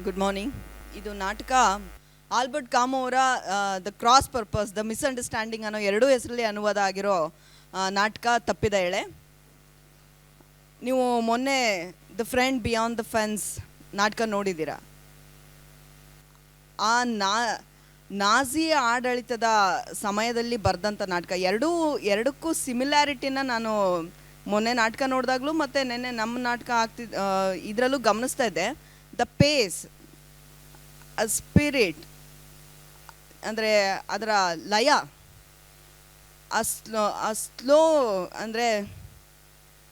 Good morning. ಇದು ನಾಟಕ Albert com ಅವರ the cross purpose the misunderstanding ಅನ್ನೋ ಎರಡೂ ಹೆಸರಲ್ಲಿ ಅನುವಾದ ಆಗಿರೋ ನಾಟಕ ತಪ್ಪಿದ ಎಳೆ. ನೀವು ಮೊನ್ನೆ the friend beyond the fence ನಾಟಕ ನೋಡಿದ್ದೀರಾ? ಆ ನಾಜಿ ಆಡಳಿತದ ಸಮಯದಲ್ಲಿ ಬರೆದಂಥ ನಾಟಕ. ಎರಡಕ್ಕೂ ಸಿಮಿಲ್ಯಾರಿಟಿನ ನಾನು ಮೊನ್ನೆ ನಾಟಕ ನೋಡಿದಾಗಲೂ ಮತ್ತು ನೆನ್ನೆ ನಮ್ಮ ನಾಟಕ ಇದರಲ್ಲೂ ಗಮನಿಸ್ತಾ ಇದ್ದೆ. ದ ಪೇಸ್, ಸ್ಪಿರಿಟ್, ಅಂದರೆ ಅದರ ಲಯ, ಸ್ಲೋ, ಅಂದರೆ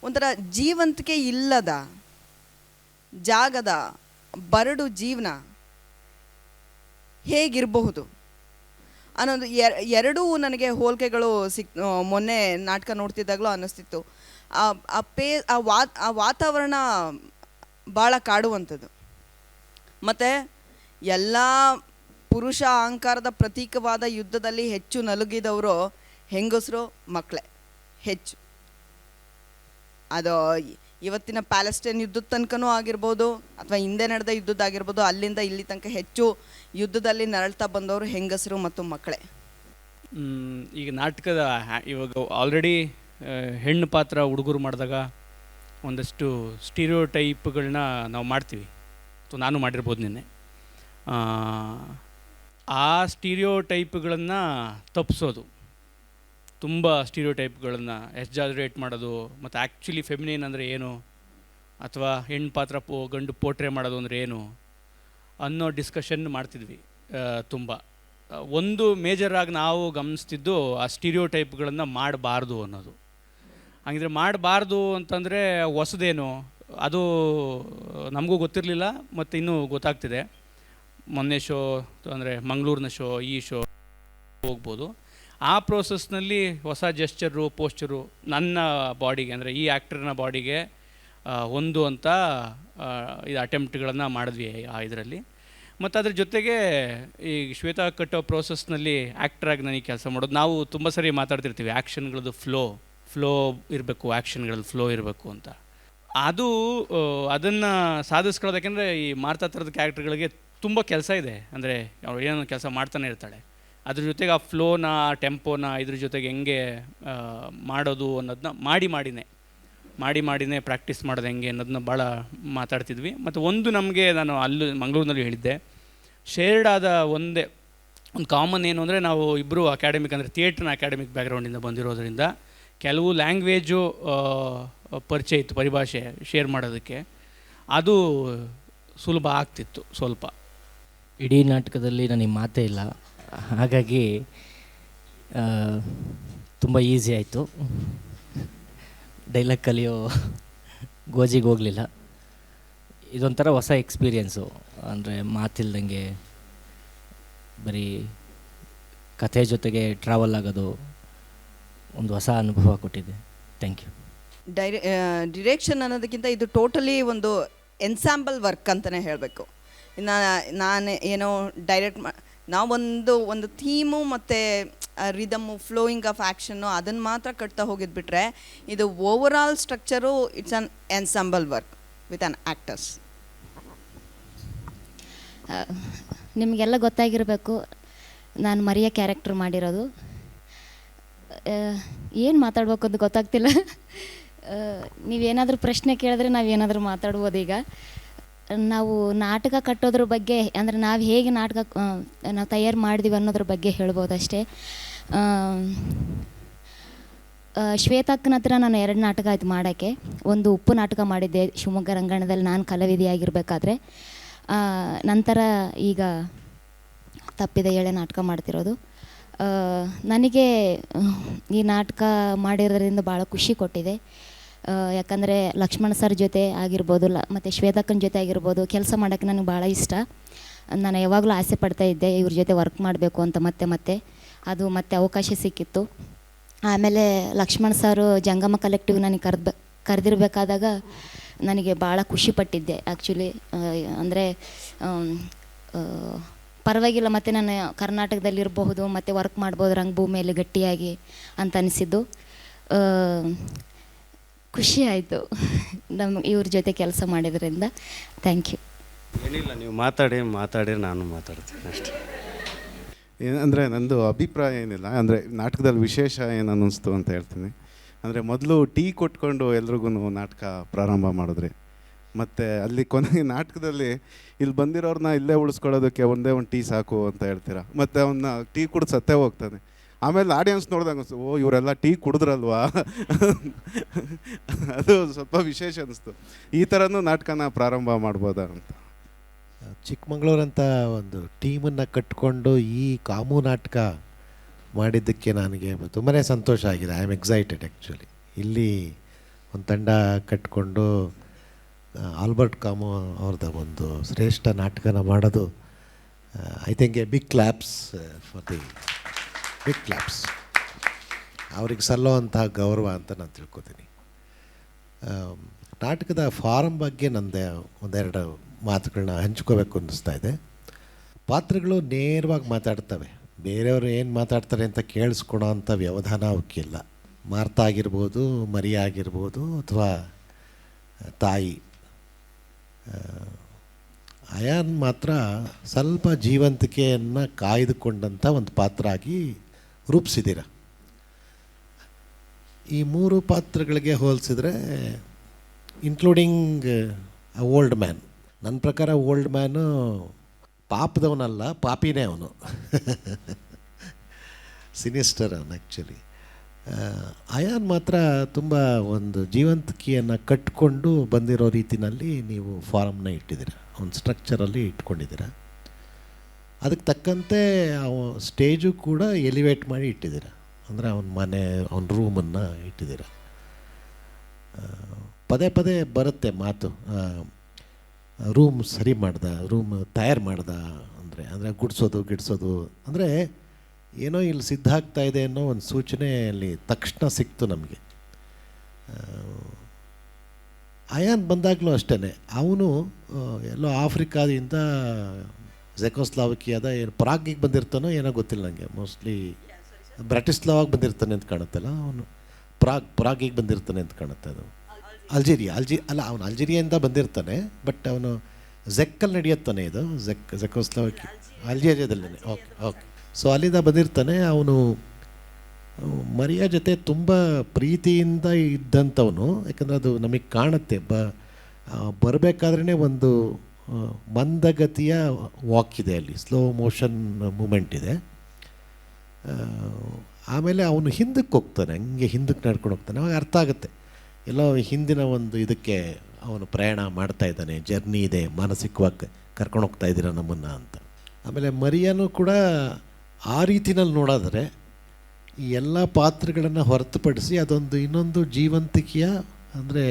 ಒಂಥರ ಜೀವಂತಿಕೆ ಇಲ್ಲದ ಜಾಗದ ಬರಡು ಜೀವನ ಹೇಗಿರಬಹುದು ಅನ್ನೋದು ಎರಡೂ ನನಗೆ ಹೋಲಿಕೆಗಳು ಮೊನ್ನೆ ನಾಟಕ ನೋಡ್ತಿದ್ದಾಗಲೂ ಅನ್ನಿಸ್ತಿತ್ತು. ಆ ವಾತಾವರಣ ಭಾಳ ಕಾಡುವಂಥದ್ದು. ಮತ್ತು ಎಲ್ಲ ಪುರುಷ ಅಹಂಕಾರದ ಪ್ರತೀಕವಾದ ಯುದ್ಧದಲ್ಲಿ ಹೆಚ್ಚು ನಲುಗಿದವರು ಹೆಂಗಸರು, ಮಕ್ಕಳೇ ಹೆಚ್ಚು. ಅದು ಇವತ್ತಿನ ಪ್ಯಾಲೆಸ್ಟೈನ್ ಯುದ್ಧದ ತನಕನೂ ಆಗಿರ್ಬೋದು, ಅಥವಾ ಹಿಂದೆ ನಡೆದ ಯುದ್ಧದ್ದಾಗಿರ್ಬೋದು, ಅಲ್ಲಿಂದ ಇಲ್ಲಿ ತನಕ ಹೆಚ್ಚು ಯುದ್ಧದಲ್ಲಿ ನರಳ್ತಾ ಬಂದವರು ಹೆಂಗಸರು ಮತ್ತು ಮಕ್ಕಳೇ. ಈಗ ನಾಟಕದ ಇವಾಗ ಆಲ್ರೆಡಿ ಹೆಣ್ಣು ಪಾತ್ರ ಹುಡುಗರು ಮಾಡಿದಾಗ ಒಂದಷ್ಟು ಸ್ಟೀರಿಯೋ ಟೈಪ್ಗಳನ್ನ ನಾವು ಮಾಡ್ತೀವಿ. ಸೊ ನಾನು ಮಾಡಿರ್ಬೋದು ನಿನ್ನೆ. ಆ ಸ್ಟೀರಿಯೋ ಟೈಪ್ಗಳನ್ನು ತಪ್ಪಿಸೋದು, ತುಂಬ ಸ್ಟೀರಿಯೋ ಟೈಪ್ಗಳನ್ನು ಎಕ್ಸಾಜರೇಟ್ ಮಾಡೋದು, ಮತ್ತು ಆ್ಯಕ್ಚುಲಿ ಫೆಮಿನಿನ್ ಅಂದರೆ ಏನು, ಅಥವಾ ಹೆಣ್ಣು ಪಾತ್ರ ಗಂಡು ಪೋಟ್ರೆ ಮಾಡೋದು ಅಂದರೆ ಏನು ಅನ್ನೋ ಡಿಸ್ಕಷನ್ ಮಾಡ್ತಿದ್ವಿ ತುಂಬ. ಒಂದು ಮೇಜರಾಗಿ ನಾವು ಗಮನಿಸ್ತಿದ್ದು ಆ ಸ್ಟೀರಿಯೋ ಟೈಪ್ಗಳನ್ನು ಮಾಡಬಾರ್ದು ಅನ್ನೋದು. ಹಾಗಿದ್ರೆ ಮಾಡಬಾರ್ದು ಅಂತಂದರೆ ಹೊಸದೇನು, ಅದು ನಮಗೂ ಗೊತ್ತಿರಲಿಲ್ಲ ಮತ್ತು ಇನ್ನೂ ಗೊತ್ತಾಗ್ತಿದೆ. ಮೊನ್ನೆ ಶೋ ಅಂದರೆ ಮಂಗಳೂರಿನ ಶೋ, ಈ ಶೋ ಹೋಗ್ಬೋದು. ಆ ಪ್ರೋಸೆಸ್ನಲ್ಲಿ ಹೊಸ ಜೆಸ್ಚರು, ಪೋಸ್ಚರು ನನ್ನ ಬಾಡಿಗೆ, ಅಂದರೆ ಈ ಆ್ಯಕ್ಟರ್ನ ಬಾಡಿಗೆ ಒಂದು ಅಂತ ಇದು ಅಟೆಂಪ್ಟ್ಗಳನ್ನು ಮಾಡಿದ್ವಿ ಆ ಇದರಲ್ಲಿ. ಮತ್ತು ಅದ್ರ ಜೊತೆಗೆ ಈ ಶ್ವೇತಾ ಕಟ್ಟೋ ಪ್ರೋಸೆಸ್ನಲ್ಲಿ ಆ್ಯಕ್ಟ್ರಾಗಿ ನನಗೆ ಕೆಲಸ ಮಾಡೋದು. ನಾವು ತುಂಬ ಸರಿ ಮಾತಾಡ್ತಿರ್ತೀವಿ ಆ್ಯಕ್ಷನ್ಗಳದ್ದು ಫ್ಲೋ ಇರಬೇಕು, ಆ್ಯಕ್ಷನ್ಗಳದ್ದು ಫ್ಲೋ ಇರಬೇಕು ಅಂತ. ಅದನ್ನು ಸಾಧಿಸ್ಕೊಳ್ಳೋದು. ಯಾಕೆಂದರೆ ಈ ಮಾರ್ತಾ ಥರದ ಕ್ಯಾರೆಕ್ಟರ್ಗಳಿಗೆ ತುಂಬ ಕೆಲಸ ಇದೆ. ಅಂದರೆ ಅವ್ರು ಏನೋ ಕೆಲಸ ಮಾಡ್ತಾನೆ ಇರ್ತಾಳೆ. ಅದ್ರ ಜೊತೆಗೆ ಆ ಫ್ಲೋನ, ಆ ಟೆಂಪೋನ ಇದ್ರ ಜೊತೆಗೆ ಹೆಂಗೆ ಮಾಡೋದು ಅನ್ನೋದನ್ನ ಮಾಡಿನೇ ಪ್ರಾಕ್ಟೀಸ್ ಮಾಡೋದು ಹೆಂಗೆ ಅನ್ನೋದನ್ನ ಭಾಳ ಮಾತಾಡ್ತಿದ್ವಿ. ಮತ್ತು ಒಂದು ನಮಗೆ ನಾನು ಮಂಗಳೂರಿನಲ್ಲಿ ಹೇಳಿದ್ದೆ, ಶೇರ್ಡ್ ಆದ ಒಂದು ಕಾಮನ್ ಏನು ಅಂದರೆ, ನಾವು ಇಬ್ಬರು ಅಕಾಡೆಮಿಕ್, ಅಂದರೆ ಥಿಯೇಟ್ರ್ನ ಅಕಾಡೆಮಿಕ್ ಬ್ಯಾಕ್ಗ್ರೌಂಡಿಂದ ಬಂದಿರೋದ್ರಿಂದ ಕೆಲವು ಲ್ಯಾಂಗ್ವೇಜು ಪರಿಚಯ ಇತ್ತು, ಪರಿಭಾಷೆ ಶೇರ್ ಮಾಡೋದಕ್ಕೆ. ಅದು ಸುಲಭ ಆಗ್ತಿತ್ತು ಸ್ವಲ್ಪ. ಇಡೀ ನಾಟಕದಲ್ಲಿ ನನಗೆ ಮಾತೇ ಇಲ್ಲ, ಹಾಗಾಗಿ ತುಂಬ ಈಸಿ ಆಯಿತು. ಡೈಲಾಗ್ ಕಲಿಯೋ ಗೋಜಿಗೆ ಹೋಗಲಿಲ್ಲ. ಇದೊಂಥರ ಹೊಸ ಎಕ್ಸ್ಪೀರಿಯೆನ್ಸು. ಅಂದರೆ ಮಾತಿಲ್ದಂಗೆ ಬರೀ ಕಥೆ ಜೊತೆಗೆ ಟ್ರಾವೆಲ್ ಆಗೋದು ಒಂದು ಹೊಸ ಅನುಭವ ಕೊಟ್ಟಿದೆ. Thank you. ಡಿರೆಕ್ಷನ್ ಅನ್ನೋದಕ್ಕಿಂತ ಇದು ಟೋಟಲಿ ಒಂದು ಎನ್ಸಾಂಬಲ್ ವರ್ಕ್ ಅಂತಲೇ ಹೇಳಬೇಕು. ನಾನು ಏನೋ ಡೈರೆಕ್ಟ್ ನಾವೊಂದು ಥೀಮು ಮತ್ತು ರಿದಮ್ಮು, ಫ್ಲೋಯಿಂಗ್ ಆಫ್ ಆ್ಯಕ್ಷನ್ನು ಅದನ್ನು ಮಾತ್ರ ಕಟ್ತಾ ಹೋಗಿದ್ಬಿಟ್ರೆ, ಇದು overall structure it's an ensemble work with an actors. ನಿಮಗೆಲ್ಲ ಗೊತ್ತಾಗಿರಬೇಕು, ನಾನು ಮರಿಯ ಕ್ಯಾರೆಕ್ಟರ್ ಮಾಡಿರೋದು. ಏನು ಮಾತಾಡ್ಬೇಕು ಅಂತ ಗೊತ್ತಾಗ್ತಿಲ್ಲ. ನೀವೇನಾದರೂ ಪ್ರಶ್ನೆ ಕೇಳಿದ್ರೆ ನಾವೇನಾದರೂ ಮಾತಾಡ್ಬೋದು. ಈಗ ನಾವು ನಾಟಕ ಕಟ್ಟೋದ್ರ ಬಗ್ಗೆ, ಅಂದರೆ ನಾವು ಹೇಗೆ ನಾಟಕ ನಾವು ತಯಾರು ಮಾಡಿದೀವಿ ಅನ್ನೋದ್ರ ಬಗ್ಗೆ ಹೇಳ್ಬೋದು ಅಷ್ಟೇ. ಶ್ವೇತಕ್ಕನ ಹತ್ರ ನಾನು 2 ನಾಟಕ ಆಯ್ತು ಮಾಡೋಕ್ಕೆ. ಒಂದು ಉಪ್ಪು ನಾಟಕ ಮಾಡಿದ್ದೆ ಶಿವಮೊಗ್ಗ ರಂಗಾಯಣದಲ್ಲಿ, ನಾನು ಕಲಾವಿದೆಯಾಗಿರಬೇಕಾದ್ರೆ. ನಂತರ ಈಗ ತಪ್ಪಿದ ಎಳೆ ನಾಟಕ ಮಾಡ್ತಿರೋದು. ನನಗೆ ಈ ನಾಟಕ ಮಾಡಿರೋದ್ರಿಂದ ಭಾಳ ಖುಷಿ ಕೊಟ್ಟಿದೆ. ಯಾಕಂದರೆ ಲಕ್ಷ್ಮಣ ಸರ್ ಜೊತೆ ಆಗಿರ್ಬೋದು, ಮತ್ತು ಶ್ವೇತಕ್ಕನ ಜೊತೆ ಆಗಿರ್ಬೋದು ಕೆಲಸ ಮಾಡೋಕ್ಕೆ ನನಗೆ ಭಾಳ ಇಷ್ಟ. ನಾನು ಯಾವಾಗಲೂ ಆಸೆ ಪಡ್ತಾ ಇದ್ದೆ ಇವ್ರ ಜೊತೆ ವರ್ಕ್ ಮಾಡಬೇಕು ಅಂತ. ಅದು ಮತ್ತೆ ಅವಕಾಶ ಸಿಕ್ಕಿತ್ತು. ಆಮೇಲೆ ಲಕ್ಷ್ಮಣ ಸಾರು ಜಂಗಮ ಕಲೆಕ್ಟಿವ್ ನನಗೆ ಕರೆದಿರಬೇಕಾದಾಗ ನನಗೆ ಭಾಳ ಖುಷಿಪಟ್ಟಿದ್ದೆ ಆ್ಯಕ್ಚುಲಿ. ಅಂದರೆ ಪರವಾಗಿಲ್ಲ, ಮತ್ತು ನಾನು ಕರ್ನಾಟಕದಲ್ಲಿರಬಹುದು ಮತ್ತು ವರ್ಕ್ ಮಾಡ್ಬೋದು ರಂಗಭೂಮಿಯಲ್ಲಿ ಗಟ್ಟಿಯಾಗಿ ಅಂತ ಅನಿಸಿದ್ದು. ಖುಷಿ ಆಯಿತು ಇವ್ರ ಜೊತೆ ಕೆಲಸ ಮಾಡಿದ್ರಿಂದ. Thank you. ಏನಿಲ್ಲ, ನೀವು ಮಾತಾಡಿ ನಾನು ಮಾತಾಡ್ತೀನಿ ಅಷ್ಟೇ. ಅಂದರೆ ನಂದು ಅಭಿಪ್ರಾಯ ಏನಿಲ್ಲ, ಅಂದರೆ ನಾಟಕದಲ್ಲಿ ವಿಶೇಷ ಏನು ಅನ್ನಿಸ್ತು ಅಂತ ಹೇಳ್ತೀನಿ. ಅಂದರೆ ಮೊದಲು ಟೀ ಕೊಟ್ಕೊಂಡು ಎಲ್ರಿಗೂ ನಾಟಕ ಪ್ರಾರಂಭ ಮಾಡಿದ್ರಿ, ಮತ್ತು ಅಲ್ಲಿ ಕೊನೆಗೆ ನಾಟಕದಲ್ಲಿ ಇಲ್ಲಿ ಬಂದಿರೋರನ್ನ ಇಲ್ಲೇ ಉಳಿಸ್ಕೊಳ್ಳೋದಕ್ಕೆ ಒಂದೇ ಒಂದು ಟೀ ಸಾಕು ಅಂತ ಹೇಳ್ತೀರಾ, ಮತ್ತು ಅವನ್ನ ಟೀ ಕುಡಿದು ಸತ್ತೇ ಹೋಗ್ತಾನೆ. ಆಮೇಲೆ ಆಡಿಯನ್ಸ್ ನೋಡಿದಾಗ ಅನಿಸ್ತು, ಓ ಇವರೆಲ್ಲ ಟೀ ಕುಡಿದ್ರಲ್ವಾ ಅದು ಸ್ವಲ್ಪ ವಿಶೇಷ ಅನಿಸ್ತು. ಈ ಥರನೂ ನಾಟಕನ ಪ್ರಾರಂಭ ಮಾಡ್ಬೋದಾ ಅಂತ. ಚಿಕ್ಕಮಂಗ್ಳೂರಂಥ ಒಂದು ಟೀಮನ್ನು ಕಟ್ಟಿಕೊಂಡು ಈ ಕಾಮು ನಾಟಕ ಮಾಡಿದ್ದಕ್ಕೆ ನನಗೆ ತುಂಬಾ ಸಂತೋಷ ಆಗಿದೆ. I am excited actually. ಇಲ್ಲಿ ಒಂದು ತಂಡ ಕಟ್ಟಿಕೊಂಡು ಆಲ್ಬರ್ಟ್ ಕಾಮು ಅವ್ರದ್ದು ಒಂದು ಶ್ರೇಷ್ಠ ನಾಟಕನ ಮಾಡೋದು, I think a big claps for the big claps. ಅವ್ರಿಗೆ ಸಲ್ಲೋವಂತಹ ಗೌರವ ಅಂತ ನಾನು ತಿಳ್ಕೊತೀನಿ. ನಾಟಕದ ಫಾರಮ್ ಬಗ್ಗೆ ನಂದೇ ಒಂದೆರಡು ಮಾತುಗಳನ್ನ ಹಂಚ್ಕೋಬೇಕು ಅನ್ನಿಸ್ತಾ ಇದೆ. ಪಾತ್ರಗಳು ನೇರವಾಗಿ ಮಾತಾಡ್ತವೆ, ಬೇರೆಯವರು ಏನು ಮಾತಾಡ್ತಾರೆ ಅಂತ ಕೇಳಿಸ್ಕೊಳೋ ಅಂಥ ವ್ಯವಧಾನ ಅವಕ್ಕಿಲ್ಲ. ಮಾರ್ತಾ ಆಗಿರ್ಬೋದು, ಮರಿಯ ಆಗಿರ್ಬೋದು, ಅಥವಾ ತಾಯಿ. ಅಯಾನ್ ಮಾತ್ರ ಸ್ವಲ್ಪ ಜೀವಂತಿಕೆಯನ್ನು ಕಾಯ್ದುಕೊಂಡಂಥ ಒಂದು ಪಾತ್ರ ಆಗಿ ರೂಪಿಸಿದ್ದೀರ. ಈ ಮೂರು ಪಾತ್ರಗಳಿಗೆ ಹೋಲಿಸಿದ್ರೆ, ಇನ್ಕ್ಲೂಡಿಂಗ್ ಓಲ್ಡ್ ಮ್ಯಾನ್, ನನ್ನ ಪ್ರಕಾರ ಓಲ್ಡ್ ಮ್ಯಾನು ಪಾಪದವನಲ್ಲ, ಪಾಪಿನೇ ಅವನು. ಸಿನಿಸ್ಟರ್ ಅವನು ಆ್ಯಕ್ಚುಲಿ. ಅಯಾನ್ ಮಾತ್ರ ತುಂಬ ಒಂದು ಜೀವಂತಿಕೆಯನ್ನು ಕಟ್ಟಿಕೊಂಡು ಬಂದಿರೋ ರೀತಿಯಲ್ಲಿ ನೀವು ಫಾರಮ್ನ ಇಟ್ಟಿದ್ದೀರ, ಒಂದು ಸ್ಟ್ರಕ್ಚರಲ್ಲಿ ಇಟ್ಕೊಂಡಿದ್ದೀರ. ಅದಕ್ಕೆ ತಕ್ಕಂತೆ ಸ್ಟೇಜು ಕೂಡ ಎಲಿವೇಟ್ ಮಾಡಿ ಇಟ್ಟಿದ್ದೀರ. ಅಂದರೆ ಅವನ ಮನೆ, ಅವನ ರೂಮನ್ನು ಇಟ್ಟಿದ್ದೀರ. ಪದೇ ಪದೇ ಬರುತ್ತೆ ಮಾತು, ರೂಮ್ ಸರಿ ಮಾಡ್ದ, ರೂಮ್ ತಯಾರು ಮಾಡ್ದ ಅಂದರೆ ಗುಡಿಸೋದು ಗಿಡಿಸೋದು, ಅಂದರೆ ಏನೋ ಇಲ್ಲಿ ಸಿದ್ಧ ಆಗ್ತಾ ಇದೆ ಅನ್ನೋ ಒಂದು ಸೂಚನೆ ಅಲ್ಲಿ ತಕ್ಷಣ ಸಿಕ್ತು ನಮಗೆ. ಅಯಾನ್ ಬಂದಾಗಲೂ ಅಷ್ಟೇ, ಅವನು ಎಲ್ಲೋ ಆಫ್ರಿಕಾದಿಂದ ಜೆಕೋಸ್ಲಾವಕಿಯಾದ ಏನು ಪ್ರಾಗಿಗೆ ಬಂದಿರ್ತಾನೋ ಏನೋ ಗೊತ್ತಿಲ್ಲ ನನಗೆ, ಮೋಸ್ಟ್ಲಿ ಬ್ರಾಟಿಸ್ಲಾವಾಗಿ ಬಂದಿರ್ತಾನೆ ಅಂತ ಕಾಣುತ್ತಲ್ಲ ಅವನು. ಪ್ರಾಗಿಗೆ ಬಂದಿರ್ತಾನೆ ಅಂತ ಕಾಣುತ್ತೆ. ಅದು ಅಲ್ಜೀರಿಯಾ ಅಲ್ಲ, ಅವನು ಅಲ್ಜೀರಿಯಾದಿಂದ ಬಂದಿರ್ತಾನೆ, ಬಟ್ ಅವನು ಝೆಕ್ಕಲ್ಲಿ ನಡೆಯುತ್ತಾನೆ. ಇದು ಜೆಕೋಸ್ಲಾವಕಿ ಅಲ್ಜೀರಿಯಾದಲ್ಲೇ. ಓಕೆ. ಸೊ ಅಲ್ಲಿಂದ ಬಂದಿರ್ತಾನೆ. ಅವನು ಮರಿಯ ಜೊತೆ ತುಂಬ ಪ್ರೀತಿಯಿಂದ ಇದ್ದಂಥವನು, ಯಾಕಂದರೆ ಅದು ನಮಗೆ ಕಾಣುತ್ತೆ. ಬರಬೇಕಾದ್ರೇ ಒಂದು ಮಂದಗತಿಯ ವಾಕ್ ಇದೆ ಅಲ್ಲಿ, ಸ್ಲೋ ಮೋಷನ್ ಮೂಮೆಂಟ್ ಇದೆ. ಆಮೇಲೆ ಅವನು ಹಿಂದಕ್ಕೆ ಹೋಗ್ತಾನೆ, ಹಂಗೆ ಹಿಂದಕ್ಕೆ ನಡ್ಕೊಂಡು ಹೋಗ್ತಾನೆ. ಅವಾಗ ಅರ್ಥ ಆಗುತ್ತೆ ಎಲ್ಲೋ ಹಿಂದಿನ ಒಂದು ಇದಕ್ಕೆ ಅವನು ಪ್ರಯಾಣ ಮಾಡ್ತಾ ಇದ್ದಾನೆ, ಜರ್ನಿ ಇದೆ, ಮಾನಸಿಕವಾಗಿ ಕರ್ಕೊಂಡು ಹೋಗ್ತಾ ಇದ್ದೀರ ನಮ್ಮನ್ನು ಅಂತ. ಆಮೇಲೆ ಮರಿಯನು ಕೂಡ ಆ ರೀತಿನಲ್ಲಿ ನೋಡಿದ್ರೆ ಈ ಎಲ್ಲ ಪಾತ್ರಗಳನ್ನು ಹೊರತುಪಡಿಸಿ ಅದೊಂದು ಇನ್ನೊಂದು ಜೀವಂತಿಕೆಯ, ಅಂದರೆ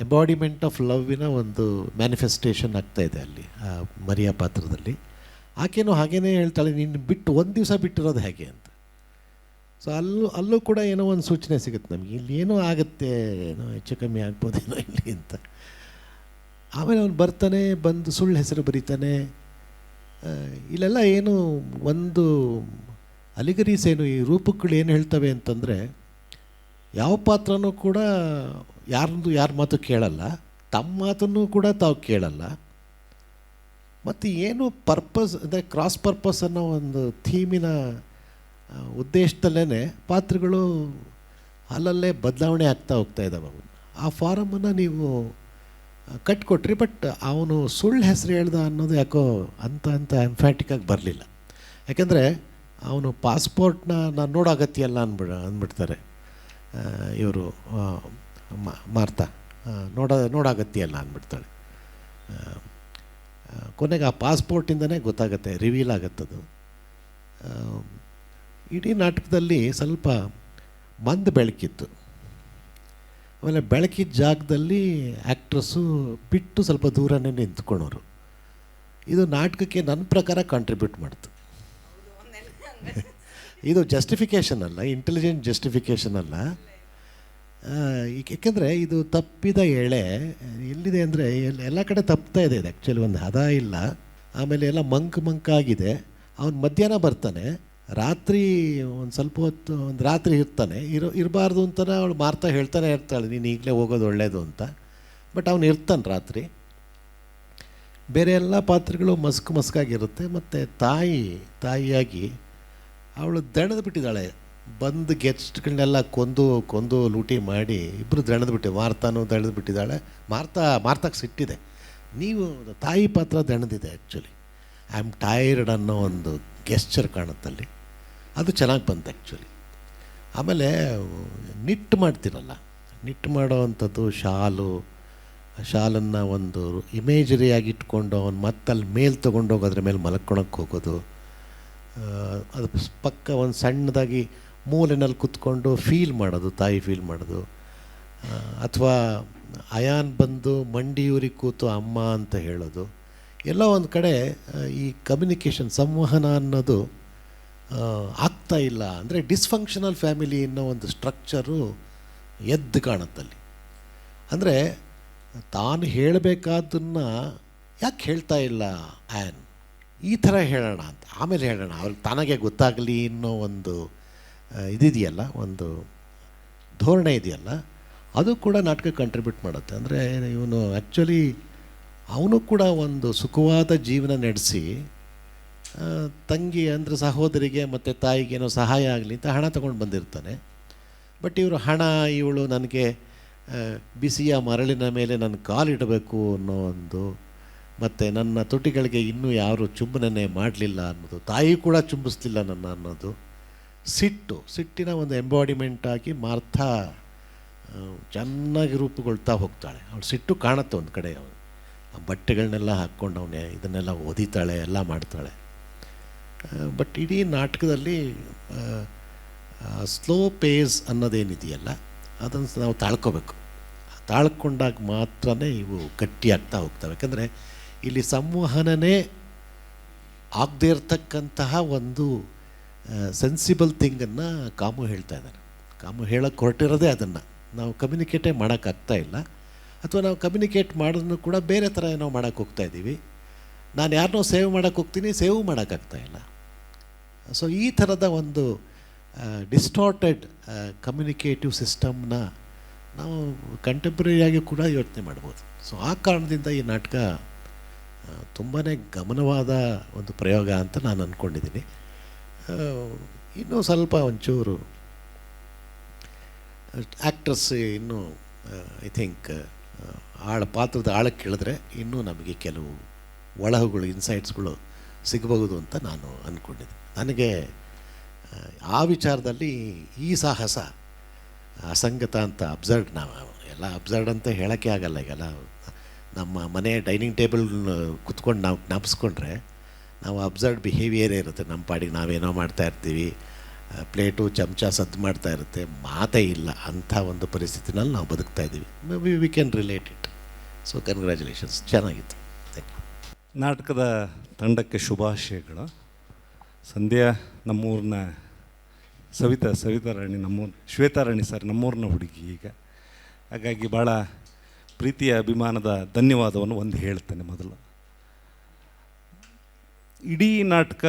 ಎಂಬಾಡಿಮೆಂಟ್ ಆಫ್ ಲವ್ವಿನ ಒಂದು ಮ್ಯಾನಿಫೆಸ್ಟೇಷನ್ ಆಗ್ತಾಯಿದೆ ಅಲ್ಲಿ ಆ ಮರಿಯ ಪಾತ್ರದಲ್ಲಿ. ಆಕೆನೂ ಹಾಗೇ ಹೇಳ್ತಾಳೆ, ನೀನು ಬಿಟ್ಟು ಒಂದು ದಿವಸ ಬಿಟ್ಟಿರೋದು ಹೇಗೆ ಅಂತ. ಸೊ ಅಲ್ಲೂ ಕೂಡ ಏನೋ ಒಂದು ಸೂಚನೆ ಸಿಗುತ್ತೆ ನಮಗೆ, ಇಲ್ಲಿ ಏನೋ ಆಗುತ್ತೆ, ಏನೋ ಹೆಚ್ಚು ಕಮ್ಮಿ ಆಗ್ಬೋದೇನೋ ಇಲ್ಲಿ ಅಂತ. ಆಮೇಲೆ ಅವನು ಬರ್ತಾನೆ, ಬಂದು ಸುಳ್ಳು ಹೆಸರು ಬರೀತಾನೆ. ಇಲ್ಲೆಲ್ಲ ಏನು ಒಂದು ಅಲಿಗರೀಸ್ ಏನು, ಈ ರೂಪಗಳು ಏನು ಹೇಳ್ತವೆ ಅಂತಂದರೆ, ಯಾವ ಪಾತ್ರನೂ ಕೂಡ ಯಾರ ಮಾತು ಕೇಳಲ್ಲ, ತಮ್ಮ ಮಾತನ್ನು ಕೂಡ ತಾವು ಕೇಳಲ್ಲ. ಮತ್ತು ಏನು ಪರ್ಪಸ್ ಅಂದರೆ ಕ್ರಾಸ್ ಪರ್ಪಸ್ ಅನ್ನೋ ಒಂದು ಥೀಮಿನ ಉದ್ದೇಶದಲ್ಲೇ ಪಾತ್ರಗಳು ಅಲ್ಲಲ್ಲೇ ಬದಲಾವಣೆ ಆಗ್ತಾ ಹೋಗ್ತಾ ಇದ್ದಾವೆ. ಆ ಫಾರಮನ್ನು ನೀವು ಕಟ್ಕೊಟ್ರಿ, ಬಟ್ ಅವನು ಸುಳ್ಳು ಹೆಸರು ಹೇಳ್ದ ಅನ್ನೋದು ಯಾಕೋ ಅಂತ ಎಂಫ್ಯಾಟಿಕ್ಕಾಗಿ ಬರಲಿಲ್ಲ. ಯಾಕೆಂದರೆ ಅವನು ಪಾಸ್ಪೋರ್ಟ್ನ ನಾನು ನೋಡೋ ಅಗತ್ಯ ಅಲ್ಲ ಅಂದ್ಬಿಡ್ತಾರೆ ಇವರು, ಮಾರ್ತಾ ನೋಡೋ ಅಗತ್ಯ ಅಲ್ಲ ಅಂದ್ಬಿಡ್ತಾಳೆ. ಕೊನೆಗೆ ಆ ಪಾಸ್ಪೋರ್ಟಿಂದನೇ ಗೊತ್ತಾಗುತ್ತೆ, ರಿವೀಲ್ ಆಗುತ್ತದು. ಇಡೀ ನಾಟಕದಲ್ಲಿ ಸ್ವಲ್ಪ ಮಂದ ಬೆಳಕಿತ್ತು. ಆಮೇಲೆ ಬೆಳಕಿದ ಜಾಗದಲ್ಲಿ ಆ್ಯಕ್ಟ್ರಸ್ಸು ಬಿಟ್ಟು ಸ್ವಲ್ಪ ದೂರನೇ ನಿಂತ್ಕೊಳ್ಳೋರು. ಇದು ನಾಟಕಕ್ಕೆ ನನ್ನ ಪ್ರಕಾರ ಕಾಂಟ್ರಿಬ್ಯೂಟ್ ಮಾಡ್ತು. ಇದು ಜಸ್ಟಿಫಿಕೇಷನ್ ಅಲ್ಲ, ಇಂಟೆಲಿಜೆಂಟ್ ಜಸ್ಟಿಫಿಕೇಷನ್ ಅಲ್ಲ. ಏಕೆಂದರೆ ಇದು ತಪ್ಪಿದ ಎಳೆ ಎಲ್ಲಿದೆ ಅಂದರೆ ಎಲ್ಲ ಕಡೆ ತಪ್ತಾ ಇದೆ. ಇದು ಆ್ಯಕ್ಚುಲಿ ಒಂದು ಹದ ಇಲ್ಲ. ಆಮೇಲೆ ಎಲ್ಲ ಮಂಕಾಗಿದೆ. ಅವನು ಮಧ್ಯಾಹ್ನ ಬರ್ತಾನೆ, ರಾತ್ರಿ ಒಂದು ಸ್ವಲ್ಪ ಹೊತ್ತು, ಒಂದು ರಾತ್ರಿ ಇರ್ತಾನೆ. ಇರಬಾರ್ದು ಅಂತಲೇ ಅವಳು ಮಾರ್ತಾ ಹೇಳ್ತಾನೆ ಇರ್ತಾಳೆ, ನೀನು ಈಗಲೇ ಹೋಗೋದು ಒಳ್ಳೆಯದು ಅಂತ. ಬಟ್ ಅವನು ಇರ್ತಾನೆ ರಾತ್ರಿ. ಬೇರೆ ಎಲ್ಲ ಪಾತ್ರಗಳು ಮಸ್ಕಾಗಿರುತ್ತೆ. ಮತ್ತು ತಾಯಿಯಾಗಿ ಅವಳು ದಣದು ಬಿಟ್ಟಿದ್ದಾಳೆ. ಬಂದು ಗೆಸ್ಟ್ಗಳನ್ನೆಲ್ಲ ಕೊಂದು ಲೂಟಿ ಮಾಡಿ ಇಬ್ಬರು ದಣದು ಬಿಟ್ಟು ಮಾರ್ತಾನು ದಣದು ಬಿಟ್ಟಿದ್ದಾಳೆ. ಮಾರ್ತಾಗೆ ಸಿಟ್ಟಿದೆ. ನೀವು ತಾಯಿ ಪಾತ್ರ ದಣದಿದೆ. ಆ್ಯಕ್ಚುಲಿ ಐ ಆಮ್ ಟೈರ್ಡ್ ಅನ್ನೋ ಒಂದು ಗೆಸ್ಚರ್ ಕಾಣುತ್ತಲ್ಲಿ, ಅದು ಚೆನ್ನಾಗಿ ಬಂತು ಆ್ಯಕ್ಚುಲಿ. ಆಮೇಲೆ ನಿಟ್ಟು ಮಾಡ್ತಿರಲ್ಲ, ನಿಟ್ಟು ಮಾಡೋ ಅಂಥದ್ದು ಶಾಲನ್ನು ಒಂದು ಇಮೇಜರಿಯಾಗಿ ಇಟ್ಕೊಂಡು ಅವನು ಮತ್ತಲ್ಲಿ ಮೇಲೆ ತೊಗೊಂಡೋಗಿ ಅದ್ರ ಮೇಲೆ ಮಲ್ಕೊಳಕ್ಕೆ ಹೋಗೋದು, ಅದು ಪಕ್ಕ ಒಂದು ಸಣ್ಣದಾಗಿ ಮೂಲೆಯಲ್ಲಿ ಕೂತ್ಕೊಂಡು ಫೀಲ್ ಮಾಡೋದು, ತಾಯಿ ಫೀಲ್ ಮಾಡೋದು. ಅಥವಾ ಅಯಾನ್ ಬಂದು ಮಂಡಿಯೂರಿಗೆ ಕೂತು ಅಮ್ಮ ಅಂತ ಹೇಳೋದು. ಎಲ್ಲ ಒಂದು ಕಡೆ ಈ ಕಮ್ಯುನಿಕೇಷನ್, ಸಂವಹನ ಅನ್ನೋದು ಆಗ್ತಾ ಇಲ್ಲ. ಅಂದರೆ ಡಿಸ್ಫಂಕ್ಷನಲ್ ಫ್ಯಾಮಿಲಿ ಅನ್ನೋ ಒಂದು ಸ್ಟ್ರಕ್ಚರು ಎದ್ದು ಕಾಣುತ್ತಲ್ಲಿ. ಅಂದರೆ ತಾನು ಹೇಳಬೇಕಾದನ್ನು ಯಾಕೆ ಹೇಳ್ತಾ ಇಲ್ಲ ಆ್ಯನ್, ಈ ಥರ ಹೇಳೋಣ ಅಂತ, ಆಮೇಲೆ ಹೇಳೋಣ, ಅವ್ರಿಗೆ ತನಗೆ ಗೊತ್ತಾಗಲಿ ಅನ್ನೋ ಒಂದು ಇದಿದೆಯಲ್ಲ, ಒಂದು ಧೋರಣೆ ಇದೆಯಲ್ಲ, ಅದು ಕೂಡ ನಾಟಕ ಕಂಟ್ರಿಬ್ಯೂಟ್ ಮಾಡುತ್ತೆ. ಅಂದರೆ ಇವನು ಆ್ಯಕ್ಚುಲಿ ಅವನು ಕೂಡ ಒಂದು ಸುಖವಾದ ಜೀವನ ನಡೆಸಿ ತಂಗಿ ಅಂದರೆ ಸಹೋದರಿಗೆ ಮತ್ತು ತಾಯಿಗೇನೋ ಸಹಾಯ ಆಗಲಿ ಅಂತ ಹಣ ತೊಗೊಂಡು ಬಂದಿರ್ತಾನೆ. ಬಟ್ ಇವರು ಇವಳು ನನಗೆ ಬಿಸಿಯ ಮರಳಿನ ಮೇಲೆ ನನ್ನ ಕಾಲಿಡಬೇಕು ಅನ್ನೋ ಒಂದು, ಮತ್ತು ನನ್ನ ತುಟಿಗಳಿಗೆ ಇನ್ನೂ ಯಾರು ಚುಂಬನೇ ಮಾಡಲಿಲ್ಲ ಅನ್ನೋದು, ತಾಯಿ ಕೂಡ ಚುಂಬಿಸ್ಲಿಲ್ಲ ನನ್ನ ಅನ್ನೋದು, ಸಿಟ್ಟಿನ ಒಂದು ಎಂಬಾಡಿಮೆಂಟ್ ಆಗಿ ಮಾರ್ತಾ ಚೆನ್ನಾಗಿ ರೂಪುಗೊಳ್ತಾ ಹೋಗ್ತಾಳೆ. ಅವಳು ಸಿಟ್ಟು ಕಾಣುತ್ತೆ ಒಂದು ಕಡೆ. ಅವನು ಆ ಬಟ್ಟೆಗಳನ್ನೆಲ್ಲ ಹಾಕ್ಕೊಂಡು ಅವನೇ ಇದನ್ನೆಲ್ಲ ಓದಿತಾಳೆ, ಎಲ್ಲ ಮಾಡ್ತಾಳೆ. ಬಟ್ ಇಡೀ ನಾಟಕದಲ್ಲಿ ಸ್ಲೋ ಪೇಸ್ ಅನ್ನೋದೇನಿದೆಯಲ್ಲ, ಅದನ್ನು ನಾವು ತಾಳ್ಕೋಬೇಕು. ತಾಳ್ಕೊಂಡಾಗ ಮಾತ್ರ ಇವು ಗಟ್ಟಿಯಾಗ್ತಾ ಹೋಗ್ತವೆ. ಯಾಕಂದರೆ ಇಲ್ಲಿ ಸಂವಹನನೇ ಆಗದೇ ಇರತಕ್ಕಂತಹ ಒಂದು ಸೆನ್ಸಿಬಲ್ ಥಿಂಗನ್ನು ಕಾಮು ಹೇಳ್ತಾ ಇದ್ದಾರೆ. ಕಾಮು ಹೇಳೋಕ್ಕೆ ಹೊರಟಿರೋದೇ ಅದನ್ನು. ನಾವು ಕಮ್ಯುನಿಕೇಟೇ ಮಾಡೋಕ್ಕಾಗ್ತಾ ಇಲ್ಲ, ಅಥವಾ ನಾವು ಕಮ್ಯುನಿಕೇಟ್ ಮಾಡೋದನ್ನು ಕೂಡ ಬೇರೆ ಥರ ಏನೋ ಮಾಡೋಕ್ಕೆ ಹೋಗ್ತಾಯಿದ್ದೀವಿ. ನಾನು ಯಾರನ್ನೋ ಸೇವ್ ಮಾಡೋಕ್ಕೆ ಹೋಗ್ತೀನಿ, ಸೇವ್ ಮಾಡೋಕ್ಕಾಗ್ತಾಯಿಲ್ಲ. ಸೊ ಈ ಥರದ ಒಂದು ಡಿಸ್ಟಾರ್ಟೆಡ್ ಕಮ್ಯುನಿಕೇಟಿವ್ ಸಿಸ್ಟಮ್ನ ನಾವು ಕಂಟೆಂಪ್ರರಿಯಾಗಿ ಕೂಡ ಯೋಚನೆ ಮಾಡ್ಬೋದು. ಸೊ ಆ ಕಾರಣದಿಂದ ಈ ನಾಟಕ ತುಂಬಾ ಗಮನವಾದ ಒಂದು ಪ್ರಯೋಗ ಅಂತ ನಾನು ಅಂದ್ಕೊಂಡಿದ್ದೀನಿ. ಇನ್ನೂ ಸ್ವಲ್ಪ ಒಂಚೂರು ಆ್ಯಕ್ಟರ್ಸ್ ಇನ್ನೂ ಐ ಥಿಂಕ್ ಪಾತ್ರದ ಆಳಕ್ಕೆ ಇಳಿದ್ರೆ ಇನ್ನೂ ನಮಗೆ ಕೆಲವು ಒಳಹುಗಳು, ಇನ್ಸೈಟ್ಸ್ಗಳು ಸಿಗಬಹುದು ಅಂತ ನಾನು ಅಂದ್ಕೊಂಡಿದ್ದೆ. ನನಗೆ ಆ ವಿಚಾರದಲ್ಲಿ ಈ ಸಾಹಸ ಅಸಂಗತ ಅಂತ ಅಬ್ಸರ್ಡ್, ನಾವು ಎಲ್ಲ ಅಬ್ಸರ್ಡ್ ಅಂತ ಹೇಳೋಕ್ಕೆ ಆಗಲ್ಲ. ಈಗೆಲ್ಲ ನಮ್ಮ ಮನೆ ಡೈನಿಂಗ್ ಟೇಬಲ್ ಕುತ್ಕೊಂಡು ನಾವು ಜ್ಞಾಪಿಸ್ಕೊಂಡ್ರೆ ನಾವು ಅಬ್ಸರ್ಡ್ ಬಿಹೇವಿಯರೇ ಇರುತ್ತೆ. ನಮ್ಮ ಪಾಡಿಗೆ ನಾವೇನೋ ಮಾಡ್ತಾಯಿರ್ತೀವಿ, ಪ್ಲೇಟು ಚಮಚ ಸದ್ದು ಮಾಡ್ತಾ ಇರುತ್ತೆ, ಮಾತೇ ಇಲ್ಲ. ಅಂಥ ಒಂದು ಪರಿಸ್ಥಿತಿನಲ್ಲಿ ನಾವು ಬದುಕ್ತಾ ಇದ್ದೀವಿ. Maybe we can relate it. So congratulations, ಚೆನ್ನಾಗಿತ್ತು. Thank you. ನಾಟಕದ ತಂಡಕ್ಕೆ ಶುಭಾಶಯಗಳು. ಸಂಧ್ಯಾ ನಮ್ಮೂರಿನ ಸವಿತಾ ರಾಣಿ ನಮ್ಮೂರು, ಶ್ವೇತಾ ರಾಣಿ ಸರ್ ನಮ್ಮೂರಿನ ಹುಡುಗಿ ಈಗ. ಹಾಗಾಗಿ ಭಾಳ ಪ್ರೀತಿಯ ಅಭಿಮಾನದ ಧನ್ಯವಾದವನ್ನು ಒಂದು ಹೇಳ್ತೇನೆ. ಮೊದಲು ಇಡೀ ನಾಟಕ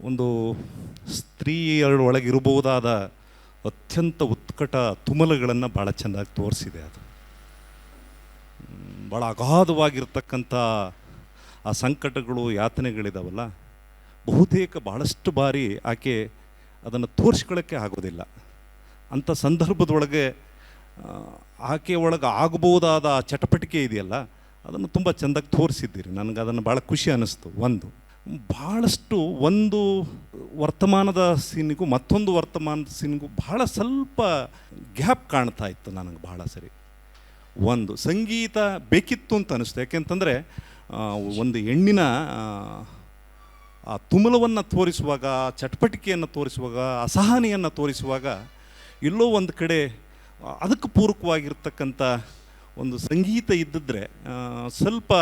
ಒಂದು ಸ್ತ್ರೀಯರೊಳಗಿರಬಹುದಾದ ಅತ್ಯಂತ ಉತ್ಕಟ ತುಮಲಗಳನ್ನು ಭಾಳ ಚೆಂದಾಗಿ ತೋರಿಸಿದೆ. ಅದು ಭಾಳ ಅಗಾಧವಾಗಿರ್ತಕ್ಕಂಥ ಆ ಸಂಕಟಗಳು, ಯಾತನೆಗಳಿದಾವಲ್ಲ, ಬಹುತೇಕ ಭಾಳಷ್ಟು ಬಾರಿ ಆಕೆ ಅದನ್ನು ತೋರಿಸ್ಕೊಳ್ಳೋಕ್ಕೆ ಆಗೋದಿಲ್ಲ. ಅಂಥ ಸಂದರ್ಭದೊಳಗೆ ಆಕೆ ಒಳಗೆ ಆಗಬಹುದಾದ ಚಟಪಟಿಕೆ ಇದೆಯಲ್ಲ, ಅದನ್ನು ತುಂಬ ಚೆಂದಾಗಿ ತೋರಿಸಿದ್ದೀರಿ. ನನಗೆ ಅದನ್ನು ಭಾಳ ಖುಷಿ ಅನ್ನಿಸ್ತು. ಭಾಳಷ್ಟು ಒಂದು ವರ್ತಮಾನದ ಸೀನಿಗೂ ಮತ್ತೊಂದು ವರ್ತಮಾನದ ಸೀನಿಗೂ ಭಾಳ ಸ್ವಲ್ಪ ಗ್ಯಾಪ್ ಕಾಣ್ತಾ ಇತ್ತು ನನಗೆ ಭಾಳ ಸರಿ. ಸಂಗೀತ ಬೇಕಿತ್ತು ಅಂತ ಅನ್ನಿಸ್ತು. ಯಾಕೆಂತಂದರೆ ಒಂದು ಹೆಣ್ಣಿನ ಆ ತುಮಲವನ್ನು ತೋರಿಸುವಾಗ, ಚಟಪಟಿಕೆಯನ್ನು ತೋರಿಸುವಾಗ, ಅಸಹನೆಯನ್ನು ತೋರಿಸುವಾಗ ಎಲ್ಲೋ ಒಂದು ಕಡೆ ಅದಕ್ಕೆ ಪೂರಕವಾಗಿರ್ತಕ್ಕಂಥ ಒಂದು ಸಂಗೀತ ಇದ್ದಿದ್ರೆ ಸ್ವಲ್ಪ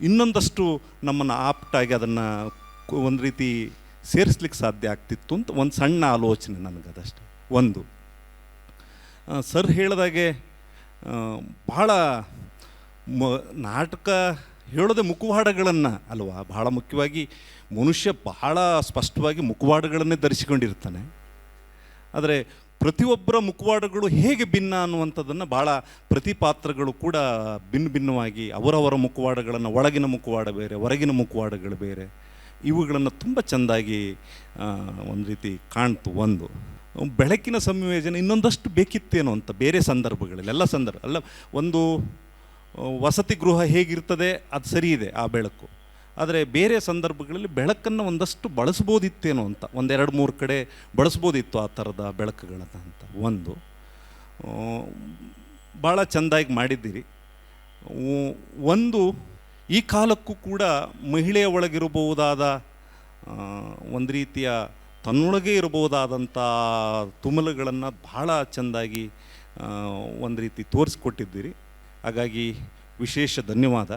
ಇನ್ನೊಂದಷ್ಟು ನಮ್ಮನ್ನು ಆಪ್ಟಾಗಿ ಅದನ್ನು ಒಂದು ರೀತಿ ಸೇರಿಸ್ಲಿಕ್ಕೆ ಸಾಧ್ಯ ಆಗ್ತಿತ್ತು ಅಂತ ಒಂದು ಸಣ್ಣ ಆಲೋಚನೆ ನನಗದಷ್ಟೆ. ಸರ್ ಹೇಳಿದಾಗೆ ಭಾಳ ನಾಟಕ ಹೇಳೋದೆ ಮುಖವಾಡಗಳನ್ನು ಅಲ್ವಾ. ಭಾಳ ಮುಖ್ಯವಾಗಿ ಮನುಷ್ಯ ಬಹಳ ಸ್ಪಷ್ಟವಾಗಿ ಮುಖವಾಡಗಳನ್ನೇ ಧರಿಸಿಕೊಂಡಿರ್ತಾನೆ. ಆದರೆ ಪ್ರತಿಯೊಬ್ಬರ ಮುಖವಾಡಗಳು ಹೇಗೆ ಭಿನ್ನ ಅನ್ನುವಂಥದ್ದನ್ನು ಭಾಳ ಪ್ರತಿ ಪಾತ್ರಗಳು ಕೂಡ ಭಿನ್ನವಾಗಿ ಅವರವರ ಮುಖವಾಡಗಳನ್ನು, ಒಳಗಿನ ಮುಖವಾಡ ಬೇರೆ, ಹೊರಗಿನ ಮುಖವಾಡಗಳು ಬೇರೆ, ಇವುಗಳನ್ನು ತುಂಬ ಚೆಂದಾಗಿ ಒಂದು ರೀತಿ ಕಾಣ್ತು. ಒಂದು ಬೆಳಕಿನ ಸಂಯೋಜನೆ ಇನ್ನೊಂದಷ್ಟು ಬೇಕಿತ್ತೇನೋ ಅಂತ ಬೇರೆ ಸಂದರ್ಭಗಳಲ್ಲಿ, ಎಲ್ಲ ಸಂದರ್ಭ ಅಲ್ಲ, ಒಂದು ವಸತಿ ಗೃಹ ಹೇಗಿರ್ತದೆ ಅದು ಸರಿ ಇದೆ ಆ ಬೆಳಕು, ಆದರೆ ಬೇರೆ ಸಂದರ್ಭಗಳಲ್ಲಿ ಬೆಳಕನ್ನು ಒಂದಷ್ಟು ಬಳಸ್ಬೋದಿತ್ತೇನೋ ಅಂತ, ಒಂದೆರಡು ಮೂರು ಕಡೆ ಬಳಸ್ಬೋದಿತ್ತು ಆ ಥರದ ಬೆಳಕುಗಳನ್ನು ಅಂತ. ಒಂದು ಭಾಳ ಚೆಂದಾಗಿ ಮಾಡಿದ್ದೀರಿ. ಒಂದು ಈ ಕಾಲಕ್ಕೂ ಕೂಡ ಮಹಿಳೆಯ ಒಳಗಿರಬಹುದಾದ ಒಂದು ರೀತಿಯ ತನ್ನೊಳಗೆ ಇರಬಹುದಾದಂಥ ತುಮಲುಗಳನ್ನು ಭಾಳ ಚೆಂದಾಗಿ ಒಂದು ರೀತಿ ತೋರಿಸ್ಕೊಟ್ಟಿದ್ದೀರಿ. ಹಾಗಾಗಿ ವಿಶೇಷ ಧನ್ಯವಾದ.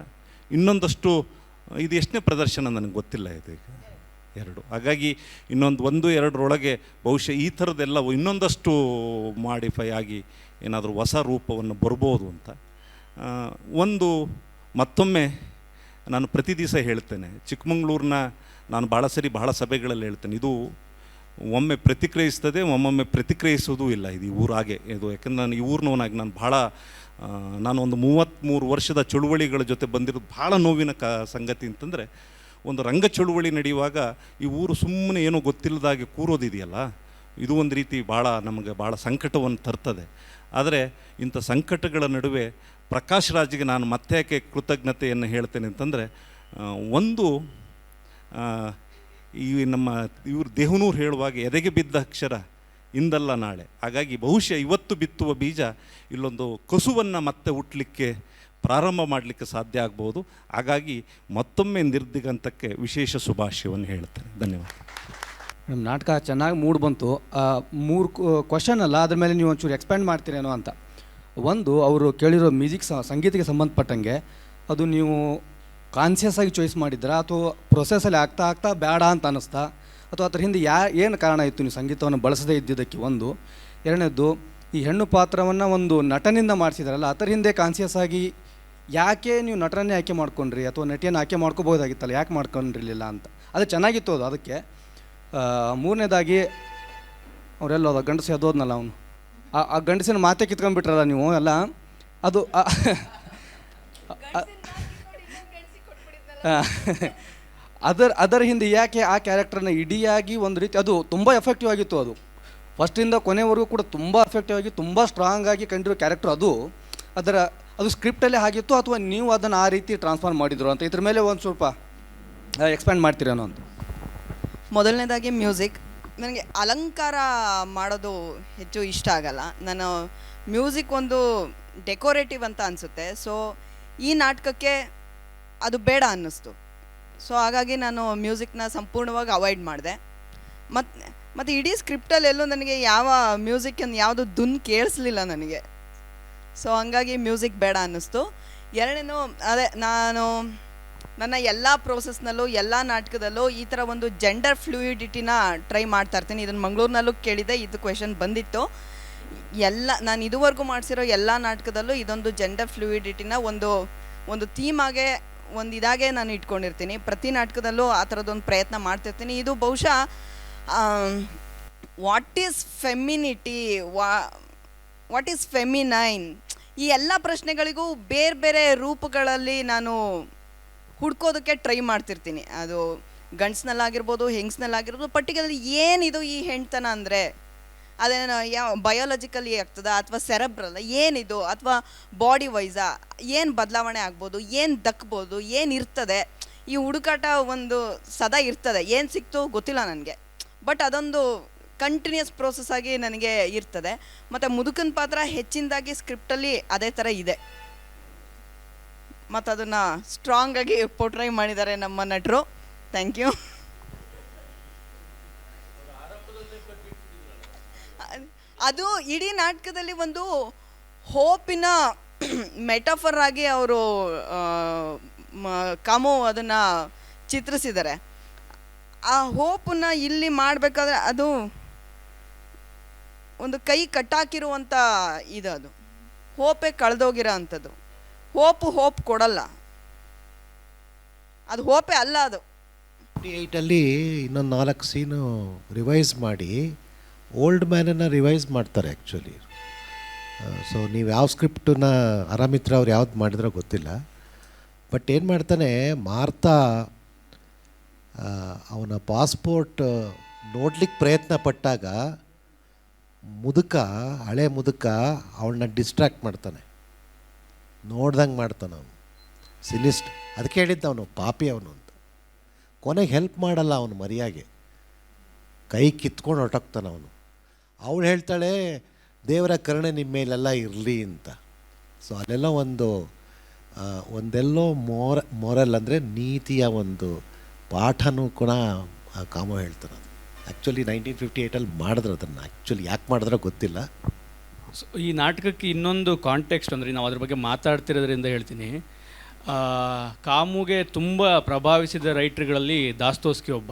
ಇನ್ನೊಂದಷ್ಟು ಇದು ಎಷ್ಟನೇ ಪ್ರದರ್ಶನ ನನಗೆ ಗೊತ್ತಿಲ್ಲ, ಇದು ಈಗ 2. ಹಾಗಾಗಿ ಇನ್ನೊಂದು 1-2ರೊಳಗೆ ಬಹುಶಃ ಈ ಥರದ್ದೆಲ್ಲ ಇನ್ನೊಂದಷ್ಟು ಮಾಡಿಫೈ ಆಗಿ ಏನಾದರೂ ಹೊಸ ರೂಪವನ್ನು ಬರ್ಬೋದು ಅಂತ. ಒಂದು ಮತ್ತೊಮ್ಮೆ ನಾನು ಪ್ರತಿ ದಿವಸ ಹೇಳ್ತೇನೆ, ಚಿಕ್ಕಮಂಗ್ಳೂರನ್ನ ನಾನು ಭಾಳ ಸರಿ ಭಾಳ ಸಭೆಗಳಲ್ಲಿ ಹೇಳ್ತೇನೆ, ಇದು ಒಮ್ಮೆ ಪ್ರತಿಕ್ರಿಯಿಸ್ತದೆ, ಒಮ್ಮೊಮ್ಮೆ ಪ್ರತಿಕ್ರಿಯಿಸೋದೂ ಇಲ್ಲ. ಇದು ಈ ಊರಾಗೆ ಇದು, ಯಾಕಂದ್ರೆ ನಾನು ಈ ಊರಿನವನಾಗಿ ನಾನು ಒಂದು 33 ವರ್ಷದ ಚಳುವಳಿಗಳ ಜೊತೆ ಬಂದಿರೋದು ಭಾಳ ನೋವಿನ ಸಂಗತಿ ಅಂತಂದರೆ, ಒಂದು ರಂಗ ಚಳುವಳಿ ನಡೆಯುವಾಗ ಈ ಊರು ಸುಮ್ಮನೆ ಏನೋ ಗೊತ್ತಿಲ್ಲದಾಗೆ ಕೂರೋದಿದೆಯಲ್ಲ, ಇದು ಒಂದು ರೀತಿ ನಮಗೆ ಭಾಳ ಸಂಕಟವನ್ನು ತರ್ತದೆ. ಆದರೆ ಇಂಥ ಸಂಕಟಗಳ ನಡುವೆ ಪ್ರಕಾಶ್ ರಾಜ್ಗೆ ನಾನು ಮತ್ತೆ ಯಾಕೆ ಕೃತಜ್ಞತೆಯನ್ನು ಹೇಳ್ತೇನೆ ಅಂತಂದರೆ, ಒಂದು ಇವರು ದೇವನೂರು ಹೇಳುವಾಗ ಎದೆಗೆ ಬಿದ್ದ ಅಕ್ಷರ ಇಂದಲ್ಲ ನಾಳೆ. ಹಾಗಾಗಿ ಬಹುಶಃ ಇವತ್ತು ಬಿತ್ತುವ ಬೀಜ ಇಲ್ಲೊಂದು ಕಸುವನ್ನು ಮತ್ತೆ ಹುಟ್ಟಲಿಕ್ಕೆ ಪ್ರಾರಂಭ ಮಾಡಲಿಕ್ಕೆ ಸಾಧ್ಯ ಆಗ್ಬೋದು. ಹಾಗಾಗಿ ಮತ್ತೊಮ್ಮೆ ನಿರ್ದಿಗಂತಕ್ಕೆ ವಿಶೇಷ ಶುಭಾಶಯವನ್ನು ಹೇಳ್ತೇನೆ. ಧನ್ಯವಾದ. ನಮ್ಮ ನಾಟಕ ಚೆನ್ನಾಗಿ ಮೂಡ್ ಬಂತು. 3 ಕ್ವಶನ್ ಅಲ್ಲ, ಅದ್ರ ಮೇಲೆ ನೀವು ಒಂಚೂರು ಎಕ್ಸ್ಪ್ಯಾಂಡ್ ಮಾಡ್ತೀರೇನೋ ಅಂತ. ಒಂದು, ಅವರು ಕೇಳಿರೋ ಮ್ಯೂಸಿಕ್ ಸಂಗೀತಕ್ಕೆ ಸಂಬಂಧಪಟ್ಟಂಗೆ ಅದು ನೀವು ಕಾನ್ಸಿಯಸ್ ಆಗಿ ಚಾಯ್ಸ್ ಮಾಡಿದ್ದೀರಾ, ಅಥವಾ ಪ್ರೊಸೆಸಲ್ಲಿ ಆಗ್ತಾ ಆಗ್ತಾ ಬೇಡ ಅಂತ ಅನ್ನಿಸ್ತಾ, ಅಥವಾ ಅದ್ರ ಹಿಂದೆ ಏನು ಕಾರಣ ಇತ್ತು ನೀವು ಸಂಗೀತವನ್ನು ಬಳಸದೇ ಇದ್ದಿದ್ದಕ್ಕೆ? ಒಂದು. ಎರಡನೇದ್ದು, ಈ ಹೆಣ್ಣು ಪಾತ್ರವನ್ನು ಒಂದು ನಟನಿಂದ ಮಾಡಿಸಿದಾರಲ್ಲ, ಅದರ ಹಿಂದೆ ಕಾನ್ಸಿಯಸ್ ಆಗಿ ಯಾಕೆ ನೀವು ನಟರನ್ನೇ ಆಯ್ಕೆ ಮಾಡ್ಕೊಂಡ್ರಿ, ಅಥವಾ ನಟಿಯನ್ನು ಆಯ್ಕೆ ಮಾಡ್ಕೋಬೋದಾಗಿತ್ತಲ್ಲ, ಯಾಕೆ ಮಾಡ್ಕೊಂಡಿರಲಿಲ್ಲ ಅಂತ. ಅದು ಚೆನ್ನಾಗಿತ್ತು ಅದು. ಅದಕ್ಕೆ ಮೂರನೇದಾಗಿ ಅವರೆಲ್ಲ ಗಂಡಸು ಎದ್ದೋದ್ನಲ್ಲ ಅವನು, ಆ ಗಂಡಸಿನ ಮಾತೆ ಕಿತ್ಕೊಂಡ್ಬಿಟ್ರಲ್ಲ ನೀವು ಎಲ್ಲ. ಅದು ಅದರ ಹಿಂದೆ ಯಾಕೆ ಆ ಕ್ಯಾರೆಕ್ಟರ್ನ ಇಡಿಯಾಗಿ ಒಂದು ರೀತಿ ಅದು ತುಂಬ ಎಫೆಕ್ಟಿವ್ ಆಗಿತ್ತು. ಅದು ಫಸ್ಟಿಂದ ಕೊನೆವರೆಗೂ ಕೂಡ ತುಂಬ ಎಫೆಕ್ಟಿವ್ ಆಗಿ ತುಂಬ ಸ್ಟ್ರಾಂಗ್ ಆಗಿ ಕಂಡಿರೋ ಕ್ಯಾರೆಕ್ಟರ್ ಅದು. ಅದು ಸ್ಕ್ರಿಪ್ಟಲ್ಲೇ ಆಗಿತ್ತು, ಅಥವಾ ನೀವು ಅದನ್ನು ಆ ರೀತಿ ಟ್ರಾನ್ಸ್ಫಾರ್ಮ್ ಮಾಡಿದ್ರು ಅಂತ? ಇದ್ರ ಮೇಲೆ ಒಂದು ಸ್ವಲ್ಪ ಎಕ್ಸ್ಪ್ಯಾಂಡ್ ಮಾಡ್ತೀರೇನೋ ಅಂತ. ಮೊದಲನೇದಾಗಿ ಮ್ಯೂಸಿಕ್. ನನಗೆ ಅಲಂಕಾರ ಮಾಡೋದು ಹೆಚ್ಚು ಇಷ್ಟ ಆಗಲ್ಲ. ನಾನು ಮ್ಯೂಸಿಕ್ ಒಂದು ಡೆಕೋರೇಟಿವ್ ಅಂತ ಅನಿಸುತ್ತೆ. ಸೊ ಈ ನಾಟಕಕ್ಕೆ ಅದು ಬೇಡ ಅನ್ನಿಸ್ತು. ಸೊ ಹಾಗಾಗಿ ನಾನು ಮ್ಯೂಸಿಕ್ನ ಸಂಪೂರ್ಣವಾಗಿ ಅವಾಯ್ಡ್ ಮಾಡಿದೆ. ಮತ್ತು ಇಡೀ ಸ್ಕ್ರಿಪ್ಟಲ್ಲೆಲ್ಲೂ ನನಗೆ ಯಾವ ಮ್ಯೂಸಿಕ್ಕನ್ನು ಯಾವುದು ಧುನ್ ಕೇಳಿಸ್ಲಿಲ್ಲ ನನಗೆ. ಸೊ ಹಂಗಾಗಿ ಮ್ಯೂಸಿಕ್ ಬೇಡ ಅನ್ನಿಸ್ತು. ಎರಡನೇನು ಅದೇ, ನಾನು ನನ್ನ ಎಲ್ಲ ಪ್ರೋಸೆಸ್ನಲ್ಲೂ ಎಲ್ಲ ನಾಟಕದಲ್ಲೂ ಈ ಥರ ಒಂದು ಜೆಂಡರ್ ಫ್ಲೂಯಿಡಿಟಿನ ಟ್ರೈ ಮಾಡ್ತಾಯಿರ್ತೀನಿ. ಇದನ್ನು ಮಂಗಳೂರಿನಲ್ಲೂ ಕೇಳಿದೆ, ಇದು ಕ್ವೆಶನ್ ಬಂದಿತ್ತು. ನಾನು ಇದುವರೆಗೂ ಮಾಡಿಸಿರೋ ಎಲ್ಲ ನಾಟಕದಲ್ಲೂ ಇದೊಂದು ಜೆಂಡರ್ ಫ್ಲೂಯಿಡಿಟಿನ ಒಂದು ಥೀಮಾಗೆ ಇದಾಗೆ ನಾನು ಇಟ್ಕೊಂಡಿರ್ತೀನಿ. ಪ್ರತಿ ನಾಟಕದಲ್ಲೂ ಆ ಥರದ್ದೊಂದು ಪ್ರಯತ್ನ ಮಾಡ್ತಿರ್ತೀನಿ. ಇದು ಬಹುಶಃ what is femininity, what is feminine, ಈ ಎಲ್ಲ ಪ್ರಶ್ನೆಗಳಿಗೂ ಬೇರೆ ಬೇರೆ ರೂಪಗಳಲ್ಲಿ ನಾನು ಹುಡ್ಕೋದಕ್ಕೆ ಟ್ರೈ ಮಾಡ್ತಿರ್ತೀನಿ. ಅದು ಗಂಡ್ಸ್ನಲ್ಲಾಗಿರ್ಬೋದು, ಹೆಂಗ್ಸ್ನಲ್ಲಾಗಿರ್ಬೋದು. ಪರ್ಟಿಕ್ಯುಲರ್ಲಿ ಏನಿದು ಈ ಹೆಣ್ತನ ಅಂದರೆ ಅದೇನೋ ಯಾವ ಬಯೋಲಾಜಿಕಲಿ ಆಗ್ತದ, ಅಥವಾ ಸೆರೆಬ್ರಲ್ಲ ಏನಿದು, ಅಥವಾ ಬಾಡಿ ವೈಸಾ ಏನು ಬದಲಾವಣೆ ಆಗ್ಬೋದು, ಏನು ದಕ್ಬೋದು, ಏನು ಇರ್ತದೆ, ಈ ಹುಡುಕಾಟ ಒಂದು ಸದಾ ಇರ್ತದೆ. ಏನು ಸಿಕ್ತು ಗೊತ್ತಿಲ್ಲ ನನಗೆ, ಬಟ್ ಅದೊಂದು ಕಂಟಿನ್ಯೂಸ್ ಪ್ರೋಸೆಸ್ ಆಗಿ ನನಗೆ ಇರ್ತದೆ. ಮತ್ತು ಮುದುಕನ ಪಾತ್ರ ಹೆಚ್ಚಿನದಾಗಿ ಸ್ಕ್ರಿಪ್ಟಲ್ಲಿ ಅದೇ ಥರ ಇದೆ. ಮತ್ತು ಅದನ್ನು ಸ್ಟ್ರಾಂಗಾಗಿ ಪೋರ್ಟ್ರೈ ಮಾಡಿದ್ದಾರೆ ನಮ್ಮ ನಟರು. Thank you. ಅದು ಇಡೀ ನಾಟಕದಲ್ಲಿ ಒಂದು ಹೋಪಿನ ಮೆಟಾಫರ್ ಆಗಿ ಅವರು ಕಾಮೋ ಅದನ್ನು ಚಿತ್ರಿಸಿದ್ದಾರೆ. ಆ ಹೋಪನ್ನ ಇಲ್ಲಿ ಮಾಡಬೇಕಾದ್ರೆ ಅದು ಒಂದು ಕೈ ಕಟ್ಟಾಕಿರುವಂಥ ಅದು ಹೋಪೇ ಕಳೆದೋಗಿರೋ ಅಂಥದ್ದು. ಹೋಪ್ ಕೊಡಲ್ಲ, ಅದು ಹೋಪೇ ಅಲ್ಲ. ಅದು 28 ಇನ್ನೊಂದು 4 ಸೀನು ರಿವೈಸ್ ಮಾಡಿ ಓಲ್ಡ್ ಮ್ಯಾನನ್ನು ರಿವೈಸ್ ಮಾಡ್ತಾರೆ ಆ್ಯಕ್ಚುಲಿ. ಸೊ ನೀವು ಯಾವ ಸ್ಕ್ರಿಪ್ಟನ್ನ ಆರಾಮಿತ್ರ ಅವ್ರು ಯಾವ್ದು ಮಾಡಿದ್ರೋ ಗೊತ್ತಿಲ್ಲ, ಬಟ್ ಏನು ಮಾಡ್ತಾನೆ ಮಾರ್ತಾ ಅವನ ಪಾಸ್ಪೋರ್ಟ್ ನೋಡ್ಲಿಕ್ಕೆ ಪ್ರಯತ್ನ ಪಟ್ಟಾಗ ಹಳೆ ಮುದುಕ ಅವಳನ್ನ ಡಿಸ್ಟ್ರ್ಯಾಕ್ಟ್ ಮಾಡ್ತಾನೆ, ನೋಡ್ದಂಗೆ ಮಾಡ್ತಾನೆ ಅವನು. ಸಿನಿಸ್ಟ್ ಅದಕ್ಕೆ ಹೇಳಿದ್ದ ಅವನು ಪಾಪಿ ಅವನು ಅಂತ. ಕೊನೆಗೆ ಹೆಲ್ಪ್ ಮಾಡಲ್ಲ ಅವನು, ಮರ್ಯಾಗೆ ಕೈ ಕಿತ್ಕೊಂಡು ಹೊರಟೋಗ್ತಾನೆ ಅವನು. ಅವಳು ಹೇಳ್ತಾಳೆ ದೇವರ ಕರುಣೆ ನಿಮ್ಮ ಮೇಲೆಲ್ಲ ಇರಲಿ ಅಂತ. ಸೊ ಅಲ್ಲೆಲ್ಲ ಒಂದೆಲ್ಲೋ ಮೊರಲ್ ಅಂದರೆ ನೀತಿಯ ಒಂದು ಪಾಠನೂ ಕೂಡ ಕಾಮೋ ಹೇಳ್ತಾನೆ. ಅದು ಆ್ಯಕ್ಚುಲಿ 1958 ಮಾಡಿದ್ರು ಅದನ್ನು. ಆ್ಯಕ್ಚುಲಿ ಯಾಕೆ ಮಾಡಿದ್ರೋ ಗೊತ್ತಿಲ್ಲ. ಸೊ ಈ ನಾಟಕಕ್ಕೆ ಇನ್ನೊಂದು ಕಾಂಟೆಕ್ಸ್ಟ್ ಅಂದರೆ ನಾವು ಅದ್ರ ಬಗ್ಗೆ ಮಾತಾಡ್ತಿರೋದ್ರಿಂದ ಹೇಳ್ತೀನಿ. ಕಾಮುಗೆ ತುಂಬ ಪ್ರಭಾವಿಸಿದ ರೈಟ್ರ್ಗಳಲ್ಲಿ ದಾಸ್ತೋಸ್ಕಿ ಒಬ್ಬ.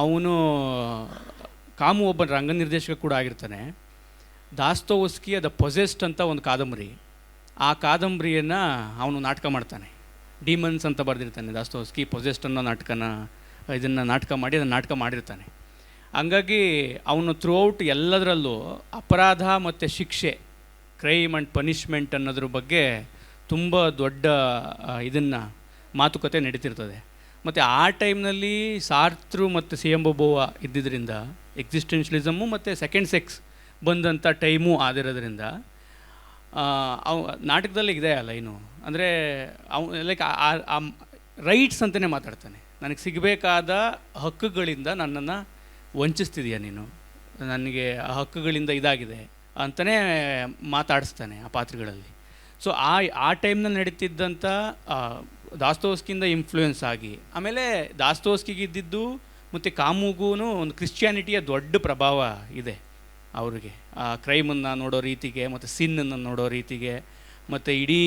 ಅವನು ಕಾಮು ಒಬ್ಬ ರಂಗ ನಿರ್ದೇಶಕ ಕೂಡ ಆಗಿರ್ತಾನೆ. ದಾಸ್ತೋವ್ಸ್ಕಿಯ ದ ಪೊಸೆಸ್ಡ್ ಅಂತ ಒಂದು ಕಾದಂಬರಿ, ಆ ಕಾದಂಬರಿಯನ್ನು ಅವನು ನಾಟಕ ಮಾಡ್ತಾನೆ. ಡಿಮನ್ಸ್ ಅಂತ ಬರೆದಿರ್ತಾನೆ ದಾಸ್ತೋವ್ಸ್ಕಿ. ಪೊಸೆಸ್ಡ್ ಅನ್ನೋ ನಾಟಕ ಮಾಡಿ ಅದನ್ನು ನಾಟಕ ಮಾಡಿರ್ತಾನೆ. ಹಂಗಾಗಿ ಅವನು ಥ್ರೂಔಟ್ ಎಲ್ಲದರಲ್ಲೂ ಅಪರಾಧ ಮತ್ತು ಶಿಕ್ಷೆ, ಕ್ರೈಮ್ ಆ್ಯಂಡ್ ಪನಿಷ್ಮೆಂಟ್ ಅನ್ನೋದ್ರ ಬಗ್ಗೆ ತುಂಬ ದೊಡ್ಡ ಇದನ್ನು ಮಾತುಕತೆ ನಡೀತಿರ್ತದೆ. ಮತ್ತು ಆ ಟೈಮ್ನಲ್ಲಿ ಸಾರ್ತ್ರು ಮತ್ತು ಸಿಯಂಬೊಬೋವ ಇದ್ದಿದ್ದರಿಂದ ಎಕ್ಸಿಸ್ಟೆನ್ಷಿಯಲಿಸಮು ಮತ್ತು ಸೆಕೆಂಡ್ ಸೆಕ್ಸ್ ಬಂದಂಥ ಟೈಮು ಆಗಿರೋದ್ರಿಂದ ನಾಟಕದಲ್ಲಿ ಇದೆ ಅಲ್ಲ ಇನ್ನು ಅಂದರೆ ಲೈಕ್ ರೈಟ್ಸ್ ಅಂತಲೇ ಮಾತಾಡ್ತಾನೆ. ನನಗೆ ಸಿಗಬೇಕಾದ ಹಕ್ಕುಗಳಿಂದ ನನ್ನನ್ನು ವಂಚಿಸ್ತಿದೀಯ ನೀನು, ನನಗೆ ಆ ಹಕ್ಕುಗಳಿಂದ ಇದಾಗಿದೆ ಅಂತಲೇ ಮಾತಾಡಿಸ್ತಾನೆ ಆ ಪಾತ್ರಗಳಲ್ಲಿ. ಸೊ ಆ ಟೈಮ್ನಲ್ಲಿ ನಡೀತಿದ್ದಂಥ ದಾಸ್ತೋವ್ಸ್ಕಿಯಿಂದ ಇನ್ಫ್ಲೂಯೆನ್ಸ್ ಆಗಿ, ಆಮೇಲೆ ದಾಸ್ತೋವ್ಸ್ಕಿಗೆ ಇದ್ದಿದ್ದು ಮತ್ತು ಕಾಮುಗೂ ಒಂದು ಕ್ರಿಶ್ಚಿಯಾನಿಟಿಯ ದೊಡ್ಡ ಪ್ರಭಾವ ಇದೆ ಅವ್ರಿಗೆ. ಆ ಕ್ರೈಮನ್ನು ನೋಡೋ ರೀತಿಗೆ ಮತ್ತು ಸಿನ್ನನ್ನು ನೋಡೋ ರೀತಿಗೆ, ಮತ್ತು ಇಡೀ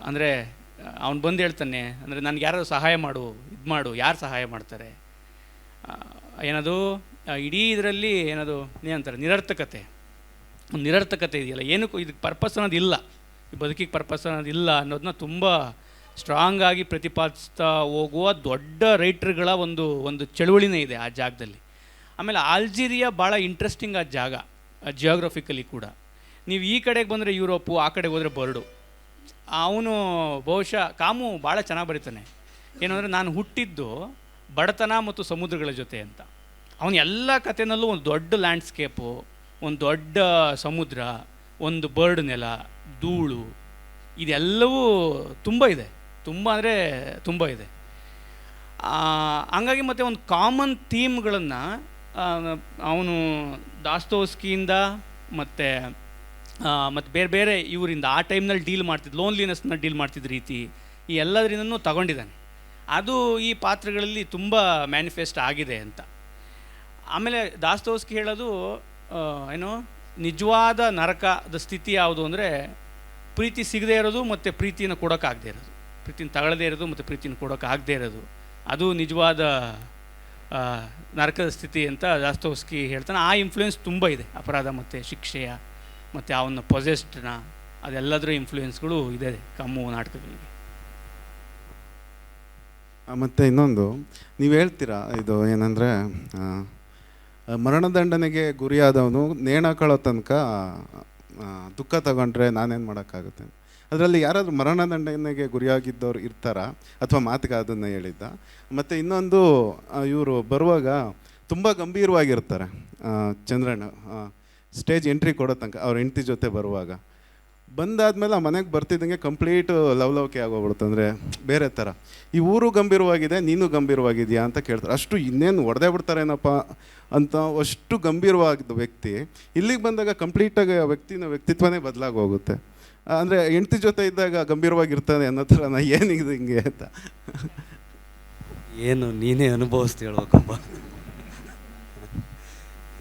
ಅಂದರೆ ಅವ್ನು ಬಂದು ಹೇಳ್ತಾನೆ, ಅಂದರೆ ನನಗೆ ಯಾರು ಸಹಾಯ ಮಾಡು, ಯಾರು ಸಹಾಯ ಮಾಡ್ತಾರೆ, ಏನದು ಇಡೀ ಇದರಲ್ಲಿ ಏನದು ಏನಂತಾರೆ ನಿರರ್ಥಕತೆ ಇದೆಯಲ್ಲ, ಏನಕ್ಕೂ ಇದಕ್ಕೆ ಪರ್ಪಸ್ ಅನ್ನೋದಿಲ್ಲ, ಈ ಬದುಕಿಗೆ ಪರ್ಪಸ್ ಅನ್ನೋದಿಲ್ಲ ಅನ್ನೋದನ್ನ ತುಂಬ ಸ್ಟ್ರಾಂಗ್ ಆಗಿ ಪ್ರತಿಪಾದಿಸ್ತಾ ಹೋಗುವ ದೊಡ್ಡ ರೈಟ್ರ್ಗಳ ಒಂದು ಚಳುವಳಿನೇ ಇದೆ ಆ ಜಾಗದಲ್ಲಿ. ಆಮೇಲೆ ಅಲ್ಜೀರಿಯಾ ಭಾಳ ಇಂಟ್ರೆಸ್ಟಿಂಗ್ ಆದ ಜಾಗ ಜಿಯೋಗ್ರಫಿಕಲಿ ಕೂಡ. ನೀವು ಈ ಕಡೆಗೆ ಬಂದರೆ ಯುರೋಪು, ಆ ಕಡೆಗೆ ಹೋದರೆ ಬರ್ಡು. ಅವನು ಬಹುಶಃ ಕಾಮು ಭಾಳ ಚೆನ್ನಾಗಿ ಬರೀತಾನೆ. ಏನು ಅಂದರೆ ನಾನು ಹುಟ್ಟಿದ್ದು ಬಡತನ ಮತ್ತು ಸಮುದ್ರಗಳ ಜೊತೆ ಅಂತ. ಅವನು ಎಲ್ಲ ಕಥೆನಲ್ಲೂ ಒಂದು ದೊಡ್ಡ ಲ್ಯಾಂಡ್ಸ್ಕೇಪು, ಒಂದು ದೊಡ್ಡ ಸಮುದ್ರ, ಒಂದು ಬರ್ಡ್ ನೆಲ, ಧೂಳು, ಇದೆಲ್ಲವೂ ತುಂಬ ಇದೆ, ತುಂಬ ಅಂದರೆ ತುಂಬ ಇದೆ. ಹಂಗಾಗಿ ಮತ್ತು ಒಂದು ಕಾಮನ್ ಥೀಮ್ಗಳನ್ನು ಅವನು ದಾಸ್ತೋವ್ಸ್ಕಿಯಿಂದ ಮತ್ತು ಬೇರೆ ಬೇರೆ ಇವರಿಂದ ಆ ಟೈಮ್ನಲ್ಲಿ ಲೋನ್ಲಿನೆಸ್ನ ಡೀಲ್ ಮಾಡ್ತಿದ್ದ ರೀತಿ, ಈ ಎಲ್ಲದರಿಂದನೂ ತಗೊಂಡಿದ್ದಾನೆ. ಅದು ಈ ಪಾತ್ರಗಳಲ್ಲಿ ತುಂಬ ಮ್ಯಾನಿಫೆಸ್ಟ್ ಆಗಿದೆ ಅಂತ. ಆಮೇಲೆ ದಾಸ್ತೋವ್ಸ್ಕಿ ಹೇಳೋದು ಏನು, ನಿಜವಾದ ನರಕದ ಸ್ಥಿತಿ ಯಾವುದು ಅಂದರೆ ಪ್ರೀತಿ ಸಿಗದೇ ಇರೋದು ಮತ್ತು ಪ್ರೀತಿನ ಕೊಡೋಕ್ಕಾಗದೇ ಇರೋದು, ಪ್ರೀತಿನ ತಗೊಳ್ಳದೇ ಇರೋದು ಮತ್ತು ಪ್ರೀತಿನ ಕೊಡೋಕ್ಕಾಗದೇ ಇರೋದು, ಅದು ನಿಜವಾದ ನರಕದ ಸ್ಥಿತಿ ಅಂತ ದಾಸ್ತೋವ್ಸ್ಕಿ ಹೇಳ್ತಾನೆ. ಆ ಇನ್ಫ್ಲೂಯೆನ್ಸ್ ತುಂಬ ಇದೆ ಅಪರಾಧ ಮತ್ತು ಶಿಕ್ಷೆಯ ಮತ್ತು ಅವನ ಪೊಸೆಸ್ಡ್ನ, ಅದೆಲ್ಲದರ ಇನ್ಫ್ಲೂಯೆನ್ಸ್ಗಳು ಇದೆ ಕಾಮು ನಾಟಕಗಳಿಗೆ. ಮತ್ತು ಇನ್ನೊಂದು ನೀವು ಹೇಳ್ತೀರಾ, ಇದು ಏನಂದರೆ ಮರಣದಂಡನೆಗೆ ಗುರಿಯಾದವನು ನೇಣಾಕೊಳ್ಳೋ ತನಕ ದುಃಖ ತಗೊಂಡ್ರೆ ನಾನೇನು ಮಾಡೋಕ್ಕಾಗುತ್ತೆ. ಅದರಲ್ಲಿ ಯಾರಾದರೂ ಮರಣದಂಡನೆಗೆ ಗುರಿಯಾಗಿದ್ದವ್ರು ಇರ್ತಾರಾ ಅಥವಾ ಮಾತಿಗೆ ಅದನ್ನು ಹೇಳಿದ್ದ. ಮತ್ತು ಇನ್ನೊಂದು ಇವರು ಬರುವಾಗ ತುಂಬ ಗಂಭೀರವಾಗಿರ್ತಾರೆ ಚಂದ್ರಣ್ಣ, ಸ್ಟೇಜ್ ಎಂಟ್ರಿ ಕೊಡೋ ತನಕ ಅವ್ರ ಹೆಂಡತಿ ಜೊತೆ ಬರುವಾಗ. ಬಂದಾದಮೇಲೆ ಆ ಮನೆಗೆ ಬರ್ತಿದ್ದಂಗೆ ಕಂಪ್ಲೀಟ್ ಲವಲವಿಕೆ ಆಗೋಗ್ಬಿಡುತ್ತೆ, ಅಂದರೆ ಬೇರೆ ಥರ. ಈ ಊರು ಗಂಭೀರವಾಗಿದೆ, ನೀನು ಗಂಭೀರವಾಗಿದೆಯಾ ಅಂತ ಕೇಳ್ತಾರೆ. ಅಷ್ಟು ಇನ್ನೇನು ಹೊಡೆದೇ ಬಿಡ್ತಾರೇನಪ್ಪ ಅಂತ ಅಷ್ಟು ಗಂಭೀರವಾಗಿದ್ದ ವ್ಯಕ್ತಿ ಇಲ್ಲಿಗೆ ಬಂದಾಗ ಕಂಪ್ಲೀಟಾಗಿ ಆ ವ್ಯಕ್ತಿತ್ವನೇ ಬದಲಾಗಿ ಹೋಗುತ್ತೆ. ಅಂದರೆ ಹೆಂಡತಿ ಜೊತೆ ಇದ್ದಾಗ ಗಂಭೀರವಾಗಿರ್ತಾನೆ ಅನ್ನೋ ಥರ ಏನಿದೆ ಹಿಂಗೆ ಅಂತ. ಏನು ನೀನೇ ಅನುಭವಿಸ್ತಿ ಹೇಳ್ಬೇಕಪ್ಪ.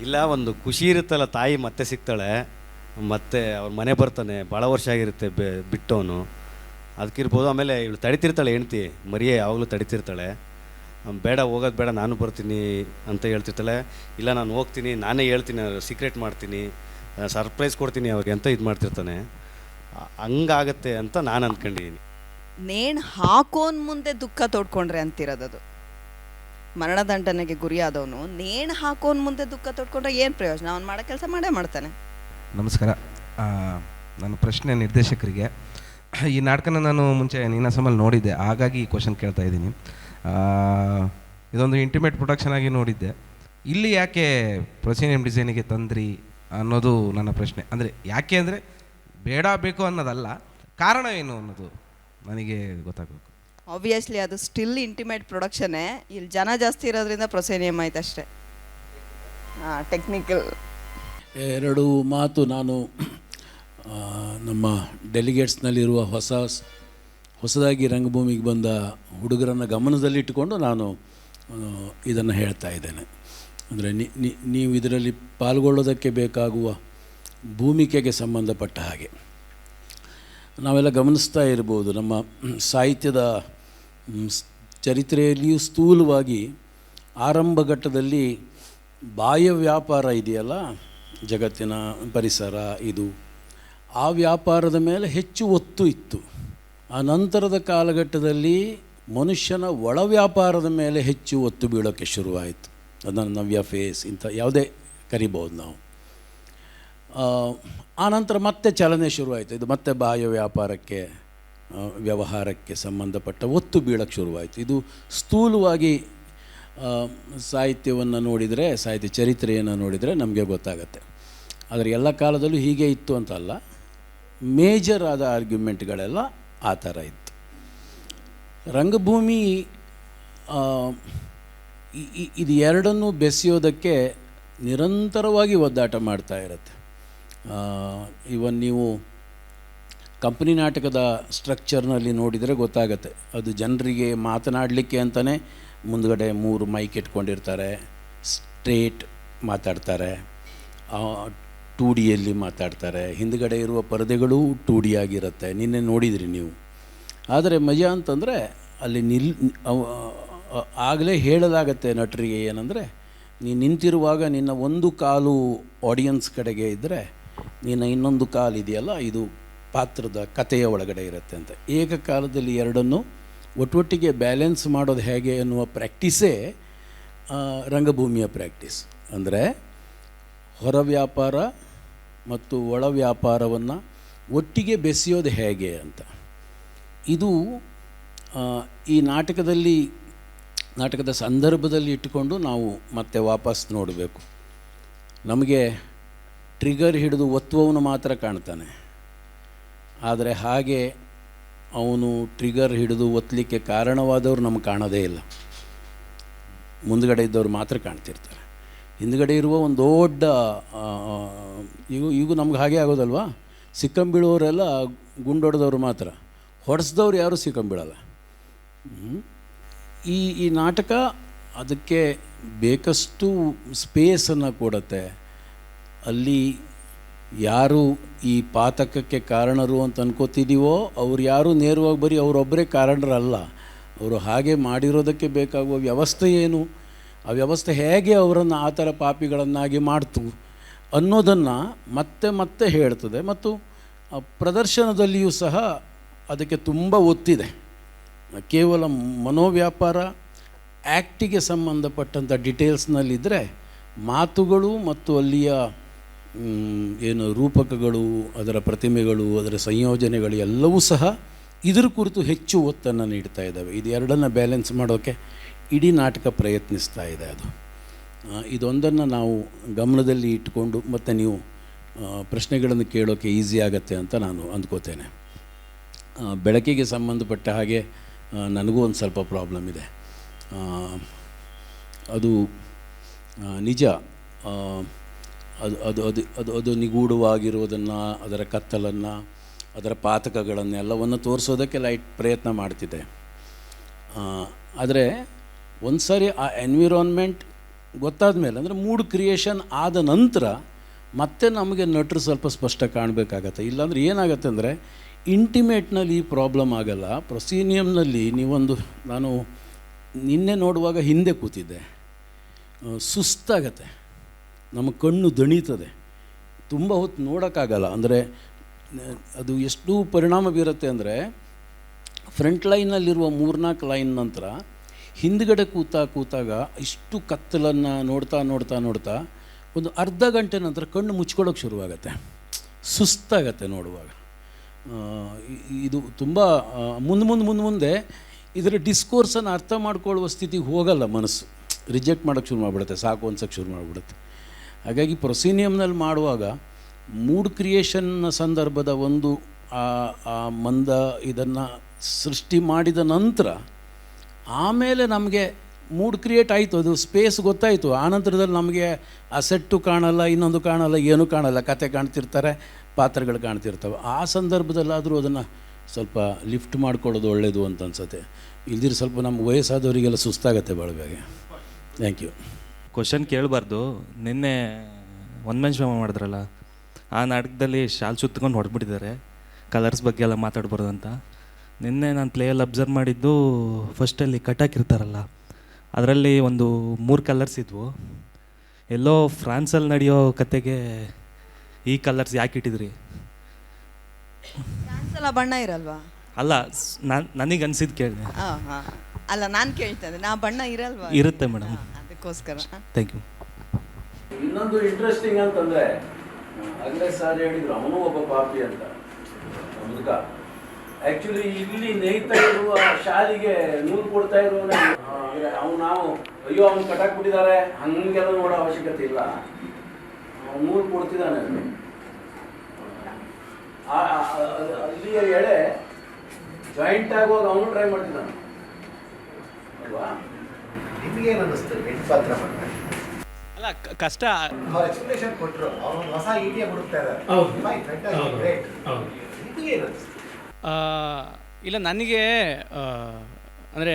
ಇಲ್ಲ, ಒಂದು ಖುಷಿ ಇರುತ್ತಲ್ಲ, ತಾಯಿ ಮತ್ತೆ ಸಿಗ್ತಾಳೆ, ಮತ್ತೆ ಅವ್ರ ಮನೆ ಬರ್ತಾನೆ, ಭಾಳ ವರ್ಷ ಆಗಿರುತ್ತೆ ಬಿಟ್ಟವನು, ಅದಕ್ಕಿರ್ಬೋದು. ಆಮೇಲೆ ಇವಳು ತಡಿತಿರ್ತಾಳೆ ಹೆಂಡ್ತಿ, ಮರಿಯೇ ಯಾವಾಗಲೂ ತಡಿತಿರ್ತಾಳೆ, ಬೇಡ ಹೋಗೋದು ಬೇಡ ನಾನು ಬರ್ತೀನಿ ಅಂತ ಹೇಳ್ತಿರ್ತಾಳೆ. ಇಲ್ಲ ನಾನು ಹೋಗ್ತೀನಿ, ನಾನೇ ಹೇಳ್ತೀನಿ, ಸೀಕ್ರೆಟ್ ಮಾಡ್ತೀನಿ, ಸರ್ಪ್ರೈಸ್ ಕೊಡ್ತೀನಿ ಅವ್ರಿಗೆ ಅಂತ ಇದು ಮಾಡ್ತಿರ್ತಾನೆ. ಹಂಗಾಗತ್ತೆ ಅಂತ ನಾನು ಅಂದ್ಕೊಂಡಿದ್ದೀನಿ. ನೇಣು ಹಾಕೋನ್ ಮುಂದೆ ದುಃಖ ತೋಡ್ಕೊಂಡ್ರೆ ಅಂತಿರೋದದು. ಮರಣದಂಡನೆಗೆ ಗುರಿಯಾದವನು ನೇಣು ಹಾಕೋನ್ ಮುಂದೆ ದುಃಖ ತೊಡ್ಕೊಂಡ್ರೆ ಏನು ಪ್ರಯೋಜನ? ಅವ್ನು ಮಾಡೋ ಕೆಲಸ ಮಾಡೇ ಮಾಡ್ತಾನೆ. ನಮಸ್ಕಾರ. ನನ್ನ ಪ್ರಶ್ನೆ ನಿರ್ದೇಶಕರಿಗೆ. ಈ ನಾಟಕನ ನಾನು ಮುಂಚೆ ನೀನಾಸಮಲ್ಲಿ ನೋಡಿದ್ದೆ, ಹಾಗಾಗಿ ಈ ಕ್ವಶನ್ ಕೇಳ್ತಾ ಇದ್ದೀನಿ. ಇದೊಂದು ಇಂಟಿಮೇಟ್ ಪ್ರೊಡಕ್ಷನ್ ಆಗಿ ನೋಡಿದ್ದೆ. ಇಲ್ಲಿ ಯಾಕೆ ಪ್ರೊಸೀನಿಯಂ ಡಿಸೈನಿಗೆ ತಂದ್ರಿ ಅನ್ನೋದು ನನ್ನ ಪ್ರಶ್ನೆ. ಅಂದರೆ ಯಾಕೆ ಅಂದರೆ ಬೇಡ ಬೇಕು ಅನ್ನೋದಲ್ಲ, ಕಾರಣ ಏನು ಅನ್ನೋದು ನನಗೆ ಗೊತ್ತಾಗಬೇಕು. ಆಬ್ವಿಯಸ್ಲಿ ಅದು ಸ್ಟಿಲ್ ಇಂಟಿಮೇಟ್ ಪ್ರೊಡಕ್ಷನ್ನೇ. ಇಲ್ಲಿ ಜನ ಜಾಸ್ತಿ ಇರೋದ್ರಿಂದ ಪ್ರೊಸೇನಿಯಮ್ ಆಯ್ತು ಅಷ್ಟೇ. ಟೆಕ್ನಿಕಲ್ ಎರಡು ಮಾತು ನಾನು ನಮ್ಮ ಡೆಲಿಗೇಟ್ಸ್ನಲ್ಲಿರುವ ಹೊಸದಾಗಿ ರಂಗಭೂಮಿಗೆ ಬಂದ ಹುಡುಗರನ್ನು ಗಮನದಲ್ಲಿಟ್ಟುಕೊಂಡು ನಾನು ಇದನ್ನು ಹೇಳ್ತಾ ಇದ್ದೇನೆ. ಅಂದರೆ ನೀವು ಇದರಲ್ಲಿ ಪಾಲ್ಗೊಳ್ಳೋದಕ್ಕೆ ಬೇಕಾಗುವ ಭೂಮಿಕೆಗೆ ಸಂಬಂಧಪಟ್ಟ ಹಾಗೆ ನಾವೆಲ್ಲ ಗಮನಿಸ್ತಾ ಇರ್ಬೋದು. ನಮ್ಮ ಸಾಹಿತ್ಯದ ಚರಿತ್ರೆಯಲ್ಲಿಯೂ ಸ್ಥೂಲವಾಗಿ ಆರಂಭ ಘಟ್ಟದಲ್ಲಿ ಬಾಹ್ಯ ವ್ಯಾಪಾರ ಇದೆಯಲ್ಲ, ಜಗತ್ತಿನ ಪರಿಸರ, ಇದು ಆ ವ್ಯಾಪಾರದ ಮೇಲೆ ಹೆಚ್ಚು ಒತ್ತು ಇತ್ತು. ಆ ನಂತರದ ಕಾಲಘಟ್ಟದಲ್ಲಿ ಮನುಷ್ಯನ ಒಳ ವ್ಯಾಪಾರದ ಮೇಲೆ ಹೆಚ್ಚು ಒತ್ತು ಬೀಳೋಕ್ಕೆ ಶುರುವಾಯಿತು. ಅದನ್ನು ನವ್ಯ ಫೇಸ್ ಇಂಥ ಯಾವುದೇ ಕರಿಬೋದು ನಾವು. ಆನಂತರ ಮತ್ತೆ ಚಲನೆ ಶುರುವಾಯಿತು. ಇದು ಮತ್ತೆ ಬಾಹ್ಯ ವ್ಯಾಪಾರಕ್ಕೆ, ವ್ಯವಹಾರಕ್ಕೆ ಸಂಬಂಧಪಟ್ಟ ಒತ್ತು ಬೀಳಕ್ಕೆ ಶುರುವಾಯಿತು. ಇದು ಸ್ಥೂಲವಾಗಿ ಸಾಹಿತ್ಯವನ್ನು ನೋಡಿದರೆ, ಸಾಹಿತ್ಯ ಚರಿತ್ರೆಯನ್ನು ನೋಡಿದರೆ ನಮಗೆ ಗೊತ್ತಾಗತ್ತೆ. ಆದರೆ ಎಲ್ಲ ಕಾಲದಲ್ಲೂ ಹೀಗೆ ಇತ್ತು ಅಂತಲ್ಲ, ಮೇಜರ್ ಆದ ಆರ್ಗ್ಯುಮೆಂಟ್ಗಳೆಲ್ಲ ಆ ಥರ ಇತ್ತು. ರಂಗಭೂಮಿ ಇದು ಎರಡನ್ನೂ ಬೆಸೆಯೋದಕ್ಕೆ ನಿರಂತರವಾಗಿ ಒದ್ದಾಟ ಮಾಡ್ತಾ ಇರುತ್ತೆ. ಇವನ್ ನೀವು ಕಂಪನಿ ನಾಟಕದ ಸ್ಟ್ರಕ್ಚರ್ನಲ್ಲಿ ನೋಡಿದರೆ ಗೊತ್ತಾಗತ್ತೆ. ಅದು ಜನರಿಗೆ ಮಾತನಾಡಲಿಕ್ಕೆ ಅಂತಲೇ ಮುಂದ್ಗಡೆ 3 ಮೈಕ್ ಇಟ್ಕೊಂಡಿರ್ತಾರೆ, ಸ್ಟ್ರೇಟ್ ಮಾತಾಡ್ತಾರೆ, 2Dಯಲ್ಲಿ ಮಾತಾಡ್ತಾರೆ, ಹಿಂದ್ಗಡೆ ಇರುವ ಪರದೆಗಳೂ 2D ಆಗಿರುತ್ತೆ. ನಿನ್ನೆ ನೋಡಿದ್ರಿ ನೀವು. ಆದರೆ ಮಜಾ ಅಂತಂದರೆ ಅಲ್ಲಿ ಆಗಲೇ ಹೇಳಲಾಗತ್ತೆ ನಟರಿಗೆ ಏನಂದರೆ, ನೀನು ನಿಂತಿರುವಾಗ ನಿನ್ನ ಒಂದು ಕಾಲು ಆಡಿಯನ್ಸ್ ಕಡೆಗೆ ಇದ್ದರೆ ನಿನ್ನ ಇನ್ನೊಂದು ಕಾಲು ಇದೆಯಲ್ಲ, ಇದು ಪಾತ್ರದ ಕಥೆಯ ಒಳಗಡೆ ಇರುತ್ತೆ ಅಂತ. ಏಕಕಾಲದಲ್ಲಿ ಎರಡನ್ನು ಒಟ್ಟೊಟ್ಟಿಗೆ ಬ್ಯಾಲೆನ್ಸ್ ಮಾಡೋದು ಹೇಗೆ ಅನ್ನುವ ಪ್ರಾಕ್ಟೀಸೇ ರಂಗಭೂಮಿಯ ಪ್ರಾಕ್ಟೀಸ್. ಅಂದರೆ ಹೊರ ವ್ಯಾಪಾರ ಮತ್ತು ಒಳ ವ್ಯಾಪಾರವನ್ನು ಒಟ್ಟಿಗೆ ಬೆಸೆಯೋದು ಹೇಗೆ ಅಂತ. ಇದು ಈ ನಾಟಕದ ಸಂದರ್ಭದಲ್ಲಿ ಇಟ್ಟುಕೊಂಡು ನಾವು ಮತ್ತೆ ವಾಪಸ್ ನೋಡಬೇಕು. ನಮಗೆ ಟ್ರಿಗರ್ ಹಿಡಿದು ಒತ್ತುವವನು ಮಾತ್ರ ಕಾಣ್ತಾನೆ, ಆದರೆ ಹಾಗೆ ಅವನು ಟ್ರಿಗರ್ ಹಿಡಿದು ಒತ್ತಲಿಕ್ಕೆ ಕಾರಣವಾದವರು ನಮಗೆ ಕಾಣೋದೇ ಇಲ್ಲ. ಮುಂದುಗಡೆ ಇದ್ದವ್ರು ಮಾತ್ರ ಕಾಣ್ತಿರ್ತಾರೆ. ಹಿಂದುಗಡೆ ಇರುವ ಒಂದು ದೊಡ್ಡ ಈಗ ನಮ್ಗೆ ಹಾಗೆ ಆಗೋದಲ್ವಾ, ಸಿಕ್ಕಂಬೀಳುವವರೆಲ್ಲ ಗುಂಡೊಡೆದವ್ರು ಮಾತ್ರ, ಹೊಡೆಸ್ದವ್ರು ಯಾರೂ ಸಿಕ್ಕಂಬೀಳಲ್ಲ. ಈ ನಾಟಕ ಅದಕ್ಕೆ ಬೇಕಷ್ಟು ಸ್ಪೇಸನ್ನು ಕೊಡುತ್ತೆ. ಅಲ್ಲಿ ಯಾರು ಈ ಪಾತಕಕ್ಕೆ ಕಾರಣರು ಅಂತ ಅನ್ಕೋತಿದ್ದೀವೋ ಅವ್ರು ಯಾರೂ ನೇರವಾಗಿ ಬರೀ ಅವರೊಬ್ಬರೇ ಕಾರಣರಲ್ಲ. ಅವರು ಹಾಗೆ ಮಾಡಿರೋದಕ್ಕೆ ಬೇಕಾಗುವ ವ್ಯವಸ್ಥೆ ಏನು, ಆ ವ್ಯವಸ್ಥೆ ಹೇಗೆ ಅವರನ್ನು ಆ ಥರ ಪಾಪಿಗಳನ್ನಾಗಿ ಮಾಡ್ತು ಅನ್ನೋದನ್ನು ಮತ್ತೆ ಮತ್ತೆ ಹೇಳ್ತದೆ. ಮತ್ತು ಪ್ರದರ್ಶನದಲ್ಲಿಯೂ ಸಹ ಅದಕ್ಕೆ ತುಂಬ ಒತ್ತಿದೆ. ಕೇವಲ ಮನೋವ್ಯಾಪಾರ, ಆ್ಯಕ್ಟಿಗೆ ಸಂಬಂಧಪಟ್ಟಂಥ ಡೀಟೇಲ್ಸ್ನಲ್ಲಿದ್ದರೆ ಮಾತುಗಳು ಮತ್ತು ಅಲ್ಲಿಯ ಏನು ರೂಪಕಗಳು, ಅದರ ಪ್ರತಿಮೆಗಳು, ಅದರ ಸಂಯೋಜನೆಗಳು ಎಲ್ಲವೂ ಸಹ ಇದ್ರ ಕುರಿತು ಹೆಚ್ಚು ಒತ್ತನ್ನು ನೀಡ್ತಾ ಇದ್ದಾವೆ. ಇದು ಎರಡನ್ನು ಬ್ಯಾಲೆನ್ಸ್ ಮಾಡೋಕ್ಕೆ ಇಡೀ ನಾಟಕ ಪ್ರಯತ್ನಿಸ್ತಾ ಇದೆ. ಅದು ಇದೊಂದನ್ನು ನಾವು ಗಮನದಲ್ಲಿ ಇಟ್ಟುಕೊಂಡು ಮತ್ತು ನೀವು ಪ್ರಶ್ನೆಗಳನ್ನು ಕೇಳೋಕ್ಕೆ ಈಸಿ ಆಗುತ್ತೆ ಅಂತ ನಾನು ಅಂದ್ಕೋತೇನೆ. ಬೆಳಕಿಗೆ ಸಂಬಂಧಪಟ್ಟ ಹಾಗೆ ನನಗೂ ಒಂದು ಸ್ವಲ್ಪ ಪ್ರಾಬ್ಲಮ್ ಇದೆ. ಅದು ನಿಜ. ಅದು ನಿಗೂಢವಾಗಿರುವುದನ್ನು, ಅದರ ಕತ್ತಲನ್ನು, ಅದರ ಪಾತಕಗಳನ್ನೆಲ್ಲವನ್ನು ತೋರಿಸೋದಕ್ಕೆ ಲೈಟ್ ಪ್ರಯತ್ನ ಮಾಡ್ತಿದೆ. ಆದರೆ ಒಂದು ಸಾರಿ ಆ ಎನ್ವಿರಾನ್ಮೆಂಟ್ ಗೊತ್ತಾದ ಮೇಲೆ, ಅಂದರೆ ಮೂಡ್ ಕ್ರಿಯೇಷನ್ ಆದ ನಂತರ ಮತ್ತೆ ನಮಗೆ ನಟರು ಸ್ವಲ್ಪ ಸ್ಪಷ್ಟ ಕಾಣಬೇಕಾಗತ್ತೆ. ಇಲ್ಲಾಂದರೆ ಏನಾಗುತ್ತೆ ಅಂದರೆ ಇಂಟಿಮೇಟ್ನಲ್ಲಿ ಈ ಪ್ರಾಬ್ಲಮ್ ಆಗಲ್ಲ. ಪ್ರೊಸೀನಿಯಮ್ನಲ್ಲಿ ನಾನು ನಿನ್ನೆ ನೋಡುವಾಗ ಹಿಂದೆ ಕೂತಿದ್ದೆ, ಸುಸ್ತಾಗತ್ತೆ, ನಮ್ಮ ಕಣ್ಣು ದಣಿತದೆ, ತುಂಬ ಹೊತ್ತು ನೋಡೋಕ್ಕಾಗಲ್ಲ. ಅಂದರೆ ಅದು ಎಷ್ಟು ಪರಿಣಾಮ ಬೀರುತ್ತೆ ಅಂದರೆ ಫ್ರಂಟ್ ಲೈನಲ್ಲಿರುವ 3-4 ಲೈನ್ ನಂತರ ಹಿಂದ್ಗಡೆ ಕೂತಾಗ ಇಷ್ಟು ಕತ್ತಲನ್ನು ನೋಡ್ತಾ ಒಂದು ಅರ್ಧ ಗಂಟೆ ನಂತರ ಕಣ್ಣು ಮುಚ್ಕೊಳ್ಳೋಕೆ ಶುರುವಾಗತ್ತೆ, ಸುಸ್ತಾಗತ್ತೆ ನೋಡುವಾಗ. ಇದು ತುಂಬ ಮುಂದೆ ಇದರ ಡಿಸ್ಕೋರ್ಸನ್ನು ಅರ್ಥ ಮಾಡ್ಕೊಳ್ಳುವ ಸ್ಥಿತಿಗೆ ಹೋಗಲ್ಲ ಮನಸ್ಸು, ರಿಜೆಕ್ಟ್ ಮಾಡೋಕ್ಕೆ ಶುರು ಮಾಡಿಬಿಡುತ್ತೆ, ಸಾಕು ಅನ್ಸೋಕ್ಕೆ ಶುರು ಮಾಡಿಬಿಡುತ್ತೆ. ಹಾಗಾಗಿ ಪ್ರೊಸೀನಿಯಮ್ನಲ್ಲಿ ಮಾಡುವಾಗ ಮೂಡ್ ಕ್ರಿಯೇಷನ್ನ ಸಂದರ್ಭದ ಒಂದು ಮಂದ ಇದನ್ನು ಸೃಷ್ಟಿ ಮಾಡಿದ ನಂತರ ಆಮೇಲೆ ನಮಗೆ ಮೂಡ್ ಕ್ರಿಯೇಟ್ ಆಯಿತು, ಅದು ಸ್ಪೇಸ್ ಗೊತ್ತಾಯಿತು. ಆನಂತರದಲ್ಲಿ ನಮಗೆ ಆ ಸೆಟ್ಟು ಕಾಣಲ್ಲ, ಇನ್ನೊಂದು ಕಾಣಲ್ಲ, ಏನೂ ಕಾಣಲ್ಲ, ಕತೆ ಕಾಣ್ತಿರ್ತಾರೆ, ಪಾತ್ರಗಳು ಕಾಣ್ತಿರ್ತವೆ. ಆ ಸಂದರ್ಭದಲ್ಲಾದರೂ ಅದನ್ನು ಸ್ವಲ್ಪ ಲಿಫ್ಟ್ ಮಾಡ್ಕೊಳ್ಳೋದು ಒಳ್ಳೆಯದು ಅಂತ ಅನ್ಸುತ್ತೆ. ಇಲ್ದಿರ ಸ್ವಲ್ಪ ನಮ್ಮ ವಯಸ್ಸಾದವರಿಗೆಲ್ಲ ಸುಸ್ತಾಗತ್ತೆ ಭಾಳ ಬೇಗ. Thank you. ಕ್ವಶನ್ ಕೇಳಬಾರ್ದು. ನಿನ್ನೆ ಒನ್ ಮ್ಯಾನ್ ಶೋ ಮಾಡಿದ್ರಲ್ಲ, ಆ ನಾಟಕದಲ್ಲಿ ಶಾಲ್ ಸುತ್ಕೊಂಡು ಹೊಡೆದ್ಬಿಟ್ಟಿದ್ದಾರೆ, ಕಲರ್ಸ್ ಬಗ್ಗೆ ಎಲ್ಲ ಮಾತಾಡ್ಬಾರ್ದು ಅಂತ. ನಿನ್ನೆ ನಾನು ಪ್ಲೇಯಲ್ಲಿ ಅಬ್ಸರ್ವ್ ಮಾಡಿದ್ದು, ಫಸ್ಟಲ್ಲಿ ಕಟ್ಟಾಕಿರ್ತಾರಲ್ಲ, ಅದರಲ್ಲಿ ಒಂದು 3 ಕಲರ್ಸ್ ಇದ್ವು. ಎಲ್ಲೋ ಫ್ರಾನ್ಸಲ್ಲಿ ನಡೆಯೋ ಕತೆಗೆ ಈ ಕಲರ್ಸ್ ಯಾಕೆ ಇಟ್ಟಿದ್ರಿ? ಫ್ರಾನ್ಸಲ್ಲ ಬಣ್ಣ ಇರಲ್ವಾ? ಅಲ್ಲ, ನನಗೆ ಅನ್ಸಿದ್ದು ಕೇಳಿದೆ. ಅಲ್ಲ, ನಾನು ಕೇಳ್ತೇನೆ, ನಾ ಬಣ್ಣ ಇರಲ್ವಾ? ಇರುತ್ತೆ ಮೇಡಮ್, ಅದಕ್ಕೋಸ್ಕರ. Thank you. ಇನ್ನೊಂದು ಇಂಟ್ರೆಸ್ಟಿಂಗ್ ಅಂತಂದರೆ, ಅಗ್ರೆ ಸರ್ ಹೇಳಿದರು ಅವನು ಒಬ್ಬ ಪಾಪಿ ಅಂತ ಮುದುಕ. ಆ್ಯಕ್ಚುಲಿ ಇಲ್ಲಿ ನೇಯ್ತಾ ಇರುವ ಶಾಲಿಗೆ ನೂರು ಕೊಡ್ತಾ ಇರುವವನೇ ನಾವು ಅಯ್ಯೋ ಅವ್ನು ಕಟ್ಟಾಕ್ಬಿಟ್ಟಿದ್ದಾರೆ ಹಂಗೆಲ್ಲ ನೋಡೋ ಅವಶ್ಯಕತೆ ಇಲ್ಲ, ಅವ್ನು ನೂರು ಕೊಡ್ತಿದ್ದಾನೆ. ಅಲ್ಲಿಯ ಎಳೆ ಜಾಯಿಂಟ್ ಆಗುವಾಗ ಅವನು ಟ್ರೈ ಮಾಡ್ತಿದ್ದಾನೆ ಅಲ್ವಾ? ನಿಮಗೇನು ಅನ್ನಿಸ್ತು ಹೆಣ್ಪಾತ್ರ ಮಾಡಿದ್ರೆ? ಅಲ್ಲ, ಕಷ್ಟ. ಎಕ್ಸ್ಪ್ಲೇಷನ್ ಕೊಟ್ಟರು, ಅವನು ಹೊಸ ಐಡಿಯಾ ಹುಡುಕ್ತಾ ಇದ್ದಾರೆ. ನಿಮಗೇನು ಅನ್ನಿಸ್ತು? ಇಲ್ಲ, ನನಗೆ ಅಂದರೆ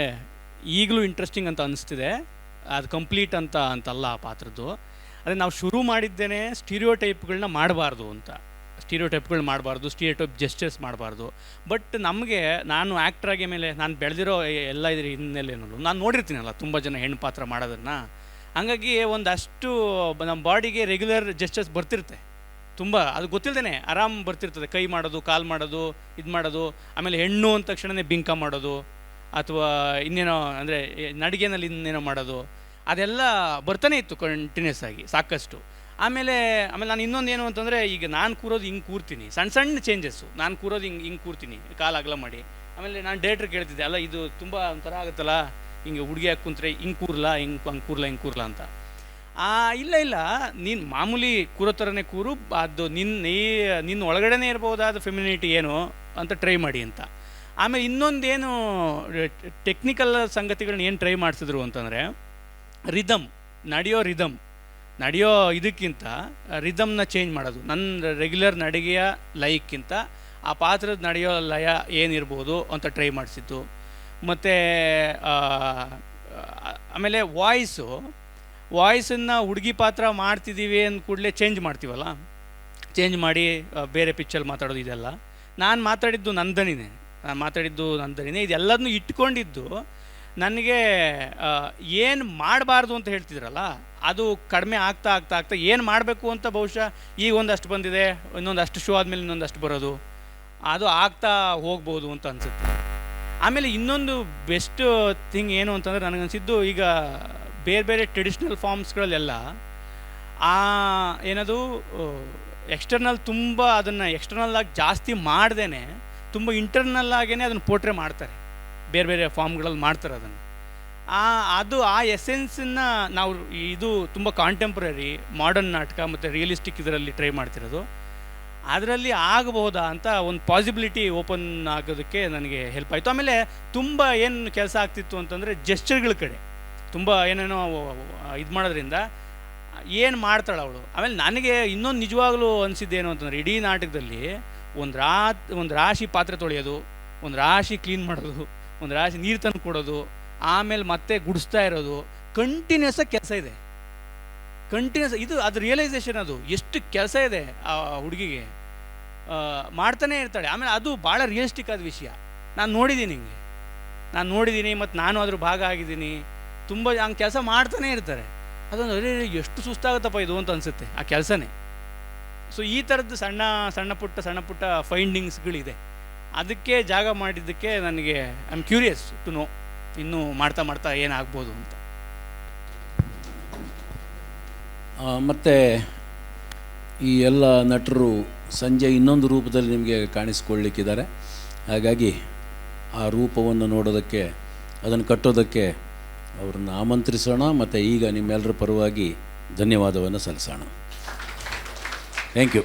ಈಗಲೂ ಇಂಟ್ರೆಸ್ಟಿಂಗ್ ಅಂತ ಅನಿಸ್ತಿದೆ. ಅದು ಕಂಪ್ಲೀಟ್ ಅಂತಲ್ಲ ಆ ಪಾತ್ರದ್ದು. ಅದೇ ನಾವು ಶುರು ಮಾಡಿದ್ದೇನೆ ಸ್ಟೀರಿಯೋಟೈಪ್ಗಳನ್ನ ಮಾಡಬಾರ್ದು ಅಂತ. ಸ್ಟೀರಿಯೋಟೈಪ್ಗಳು ಮಾಡಬಾರ್ದು, ಸ್ಟೀರಿಯೋಟೈಪ್ ಜೆಸ್ಚರ್ಸ್ ಮಾಡಬಾರ್ದು. ಬಟ್ ನಮಗೆ, ನಾನು ಆ್ಯಕ್ಟ್ರಾಗಿ ಮೇಲೆ ನಾನು ಬೆಳೆದಿರೋ ಎಲ್ಲ ಇದ್ರ ಹಿನ್ನೆಲೆನಲ್ಲೂ ನಾನು ನೋಡಿರ್ತೀನಲ್ಲ ತುಂಬ ಜನ ಹೆಣ್ಣು ಪಾತ್ರ ಮಾಡೋದನ್ನು. ಹಂಗಾಗಿ ಒಂದಷ್ಟು ನಮ್ಮ ಬಾಡಿಗೆ ರೆಗ್ಯುಲರ್ ಜೆಸ್ಚರ್ಸ್ ಬರ್ತಿರುತ್ತೆ ತುಂಬ. ಅದು ಗೊತ್ತಿಲ್ಲದೇ ಆರಾಮ್ ಬರ್ತಿರ್ತದೆ, ಕೈ ಮಾಡೋದು, ಕಾಲು ಮಾಡೋದು, ಇದು ಮಾಡೋದು. ಆಮೇಲೆ ಹೆಣ್ಣು ಅಂದ ತಕ್ಷಣವೇ ಬಿಂಕ ಮಾಡೋದು, ಅಥವಾ ಇನ್ನೇನೋ ಅಂದರೆ ನಡಿಗೆನಲ್ಲಿ ಇನ್ನೇನೋ ಮಾಡೋದು, ಅದೆಲ್ಲ ಬರ್ತಾನೆ ಇತ್ತು ಕಂಟಿನ್ಯೂಸ್ ಆಗಿ ಸಾಕಷ್ಟು. ಆಮೇಲೆ ನಾನು ಇನ್ನೊಂದೇನು ಅಂತಂದರೆ, ಈಗ ನಾನು ಕೂರೋದು ಹಿಂಗೆ ಕೂರ್ತೀನಿ, ಸಣ್ಣ ಚೇಂಜಸ್ಸು. ನಾನು ಕೂರೋದು ಹಿಂಗೆ ಕೂರ್ತೀನಿ, ಕಾಲು ಅಗಲ ಮಾಡಿ. ಆಮೇಲೆ ನಾನು ಡೈರೆಕ್ಟ್ರ್ ಕೇಳ್ತಿದ್ದೆ, ಅಲ್ಲ ಇದು ತುಂಬ ಒಂಥರ ಆಗುತ್ತಲ್ಲ, ಹಿಂಗೆ ಹುಡುಗಿ ಹಾಕಿ ಕುಂತ್ರೆ ಹಿಂಗೆ ಕೂರ್ಲಾ, ಹಂಗೆ ಕೂರ್ಲಾ ಅಂತ. ಇಲ್ಲ, ನೀನು ಮಾಮೂಲಿ ಕೂರೋ ಥರನೇ ಕೂರು, ಅದು ನಿನ್ನ ಒಳಗಡೆನೇ ಇರ್ಬೋದಾದ ಫೆಮಿನಿಟಿ ಏನು ಅಂತ ಟ್ರೈ ಮಾಡಿ ಅಂತ. ಆಮೇಲೆ ಇನ್ನೊಂದೇನು ಟೆಕ್ನಿಕಲ್ ಸಂಗತಿಗಳನ್ನ ಏನು ಟ್ರೈ ಮಾಡಿಸಿದ್ರು ಅಂತಂದರೆ, ನಡೆಯೋ ಇದಕ್ಕಿಂತ ರಿದಮ್ನ ಚೇಂಜ್ ಮಾಡೋದು. ನನ್ನ ರೆಗ್ಯುಲರ್ ನಡಿಗೆಯ ಲಯಕ್ಕಿಂತ ಆ ಪಾತ್ರದ ನಡೆಯೋ ಲಯ ಏನಿರ್ಬೋದು ಅಂತ ಟ್ರೈ ಮಾಡಿಸಿದ್ದು. ಮತ್ತು ಆಮೇಲೆ ವಾಯ್ಸನ್ನು ಹುಡುಗಿ ಪಾತ್ರ ಮಾಡ್ತಿದ್ದೀವಿ ಅಂದ ಕೂಡಲೇ ಚೇಂಜ್ ಮಾಡ್ತೀವಲ್ಲ, ಚೇಂಜ್ ಮಾಡಿ ಬೇರೆ ಪಿಚ್ಚಲ್ಲಿ ಮಾತಾಡೋದು, ಇದೆಲ್ಲ ನಾನು ಮಾತಾಡಿದ್ದು ನಂದನಿನೇ. ಇದೆಲ್ಲದನ್ನೂ ಇಟ್ಕೊಂಡಿದ್ದು ನನಗೆ ಏನು ಮಾಡಬಾರ್ದು ಅಂತ ಹೇಳ್ತಿದ್ರಲ್ಲ, ಅದು ಕಡಿಮೆ ಆಗ್ತಾ ಏನು ಮಾಡಬೇಕು ಅಂತ ಬಹುಶಃ ಈಗ ಒಂದಷ್ಟು ಬಂದಿದೆ, ಇನ್ನೊಂದಷ್ಟು ಶೋ ಆದಮೇಲೆ ಇನ್ನೊಂದಷ್ಟು ಬರೋದು, ಅದು ಆಗ್ತಾ ಹೋಗ್ಬೋದು ಅಂತ ಅನಿಸುತ್ತೆ. ಆಮೇಲೆ ಇನ್ನೊಂದು ಬೆಸ್ಟ್ ಥಿಂಗ್ ಏನು ಅಂತಂದರೆ ನನಗನ್ಸಿದ್ದು, ಈಗ ಬೇರೆ ಟ್ರೆಡಿಷ್ನಲ್ ಫಾರ್ಮ್ಸ್ಗಳಲ್ಲೆಲ್ಲ ಏನದು ಎಕ್ಸ್ಟರ್ನಲ್ ತುಂಬ ಅದನ್ನು ಎಕ್ಸ್ಟರ್ನಲ್ಲಾಗಿ ಜಾಸ್ತಿ ಮಾಡ್ದೇ ತುಂಬ ಇಂಟರ್ನಲ್ಲಾಗೇ ಅದನ್ನು ಪೋರ್ಟ್ರೇ ಮಾಡ್ತಾರೆ, ಬೇರೆ ಫಾರ್ಮ್ಗಳಲ್ಲಿ ಮಾಡ್ತಾರೆ ಅದನ್ನು. ಅದು ಆ ಎಸೆನ್ಸನ್ನು ನಾವು ಇದು ತುಂಬ ಕಾಂಟೆಂಪ್ರರಿ ಮಾಡರ್ನ್ ನಾಟಕ ಮತ್ತು ರಿಯಲಿಸ್ಟಿಕ್ ಇದರಲ್ಲಿ ಟ್ರೈ ಮಾಡ್ತಿರೋದು. ಅದರಲ್ಲಿ ಆಗಬಹುದಾ ಅಂತ ಒಂದು ಪಾಸಿಬಿಲಿಟಿ ಓಪನ್ ಆಗೋದಕ್ಕೆ ನನಗೆ ಹೆಲ್ಪ್ ಆಯಿತು. ಆಮೇಲೆ ತುಂಬ ಏನು ಕೆಲಸ ಆಗ್ತಿತ್ತು ಅಂತಂದರೆ ಜೆಸ್ಚರ್ಗಳ ಕಡೆ ತುಂಬ ಏನೇನೋ ಇದು ಮಾಡೋದ್ರಿಂದ ಏನು ಮಾಡ್ತಾಳೆ ಅವಳು. ಆಮೇಲೆ ನನಗೆ ಇನ್ನೊಂದು ನಿಜವಾಗ್ಲೂ ಅನಿಸಿದ್ದೇನು ಅಂತಂದರೆ, ಇಡೀ ನಾಟಕದಲ್ಲಿ ಒಂದು ರಾಶಿ ಪಾತ್ರೆ ತೊಳೆಯೋದು, ಒಂದು ರಾಶಿ ಕ್ಲೀನ್ ಮಾಡೋದು, ಒಂದು ರಾಶಿ ನೀರು ತಂದು ಕೊಡೋದು, ಆಮೇಲೆ ಮತ್ತೆ ಗುಡಿಸ್ತಾ ಇರೋದು, ಕಂಟಿನ್ಯೂಸ್ ಆಗಿ ಕೆಲಸ ಇದೆ. ಅದು ರಿಯಲೈಸೇಷನ್, ಅದು ಎಷ್ಟು ಕೆಲಸ ಇದೆ ಆ ಹುಡುಗಿಗೆ, ಮಾಡ್ತಾನೆ ಇರ್ತಾಳೆ. ಆಮೇಲೆ ಅದು ಭಾಳ ರಿಯಲಿಸ್ಟಿಕ್ ಆದ ವಿಷಯ. ನಾನು ನೋಡಿದ್ದೀನಿ ಮತ್ತು ನಾನು ಅದ್ರ ಭಾಗ ಆಗಿದ್ದೀನಿ. ತುಂಬ ಹಂಗೆ ಕೆಲಸ ಮಾಡ್ತಾನೆ ಇರ್ತಾರೆ. ಅದೊಂದು ಎಷ್ಟು ಸುಸ್ತಾಗುತ್ತಪ್ಪ ಇದು ಅಂತ ಅನಿಸುತ್ತೆ ಆ ಕೆಲಸನೇ. ಸೊ ಈ ಥರದ್ದು ಸಣ್ಣ ಪುಟ್ಟ ಫೈಂಡಿಂಗ್ಸ್ಗಳಿದೆ. ಅದಕ್ಕೆ ಜಾಗ ಮಾಡಿದ್ದಕ್ಕೆ ನನಗೆ I am curious to know ಇನ್ನೂ ಮಾಡ್ತಾ ಮಾಡ್ತಾ ಏನಾಗ್ಬೋದು ಅಂತ. ಮತ್ತು ಈ ಎಲ್ಲ ನಟರು ಸಂಜೆ ಇನ್ನೊಂದು ರೂಪದಲ್ಲಿ ನಿಮಗೆ ಕಾಣಿಸ್ಕೊಳ್ಳಿಕ್ಕಿದ್ದಾರೆ. ಹಾಗಾಗಿ ಆ ರೂಪವನ್ನು ನೋಡೋದಕ್ಕೆ, ಅದನ್ನು ಕಟ್ಟೋದಕ್ಕೆ ಅವ್ರನ್ನ ಆಮಂತ್ರಿಸೋಣ. ಮತ್ತು ಈಗ ನಿಮ್ಮೆಲ್ಲರ ಪರವಾಗಿ ಧನ್ಯವಾದವನ್ನು ಸಲ್ಲಿಸೋಣ. Thank you.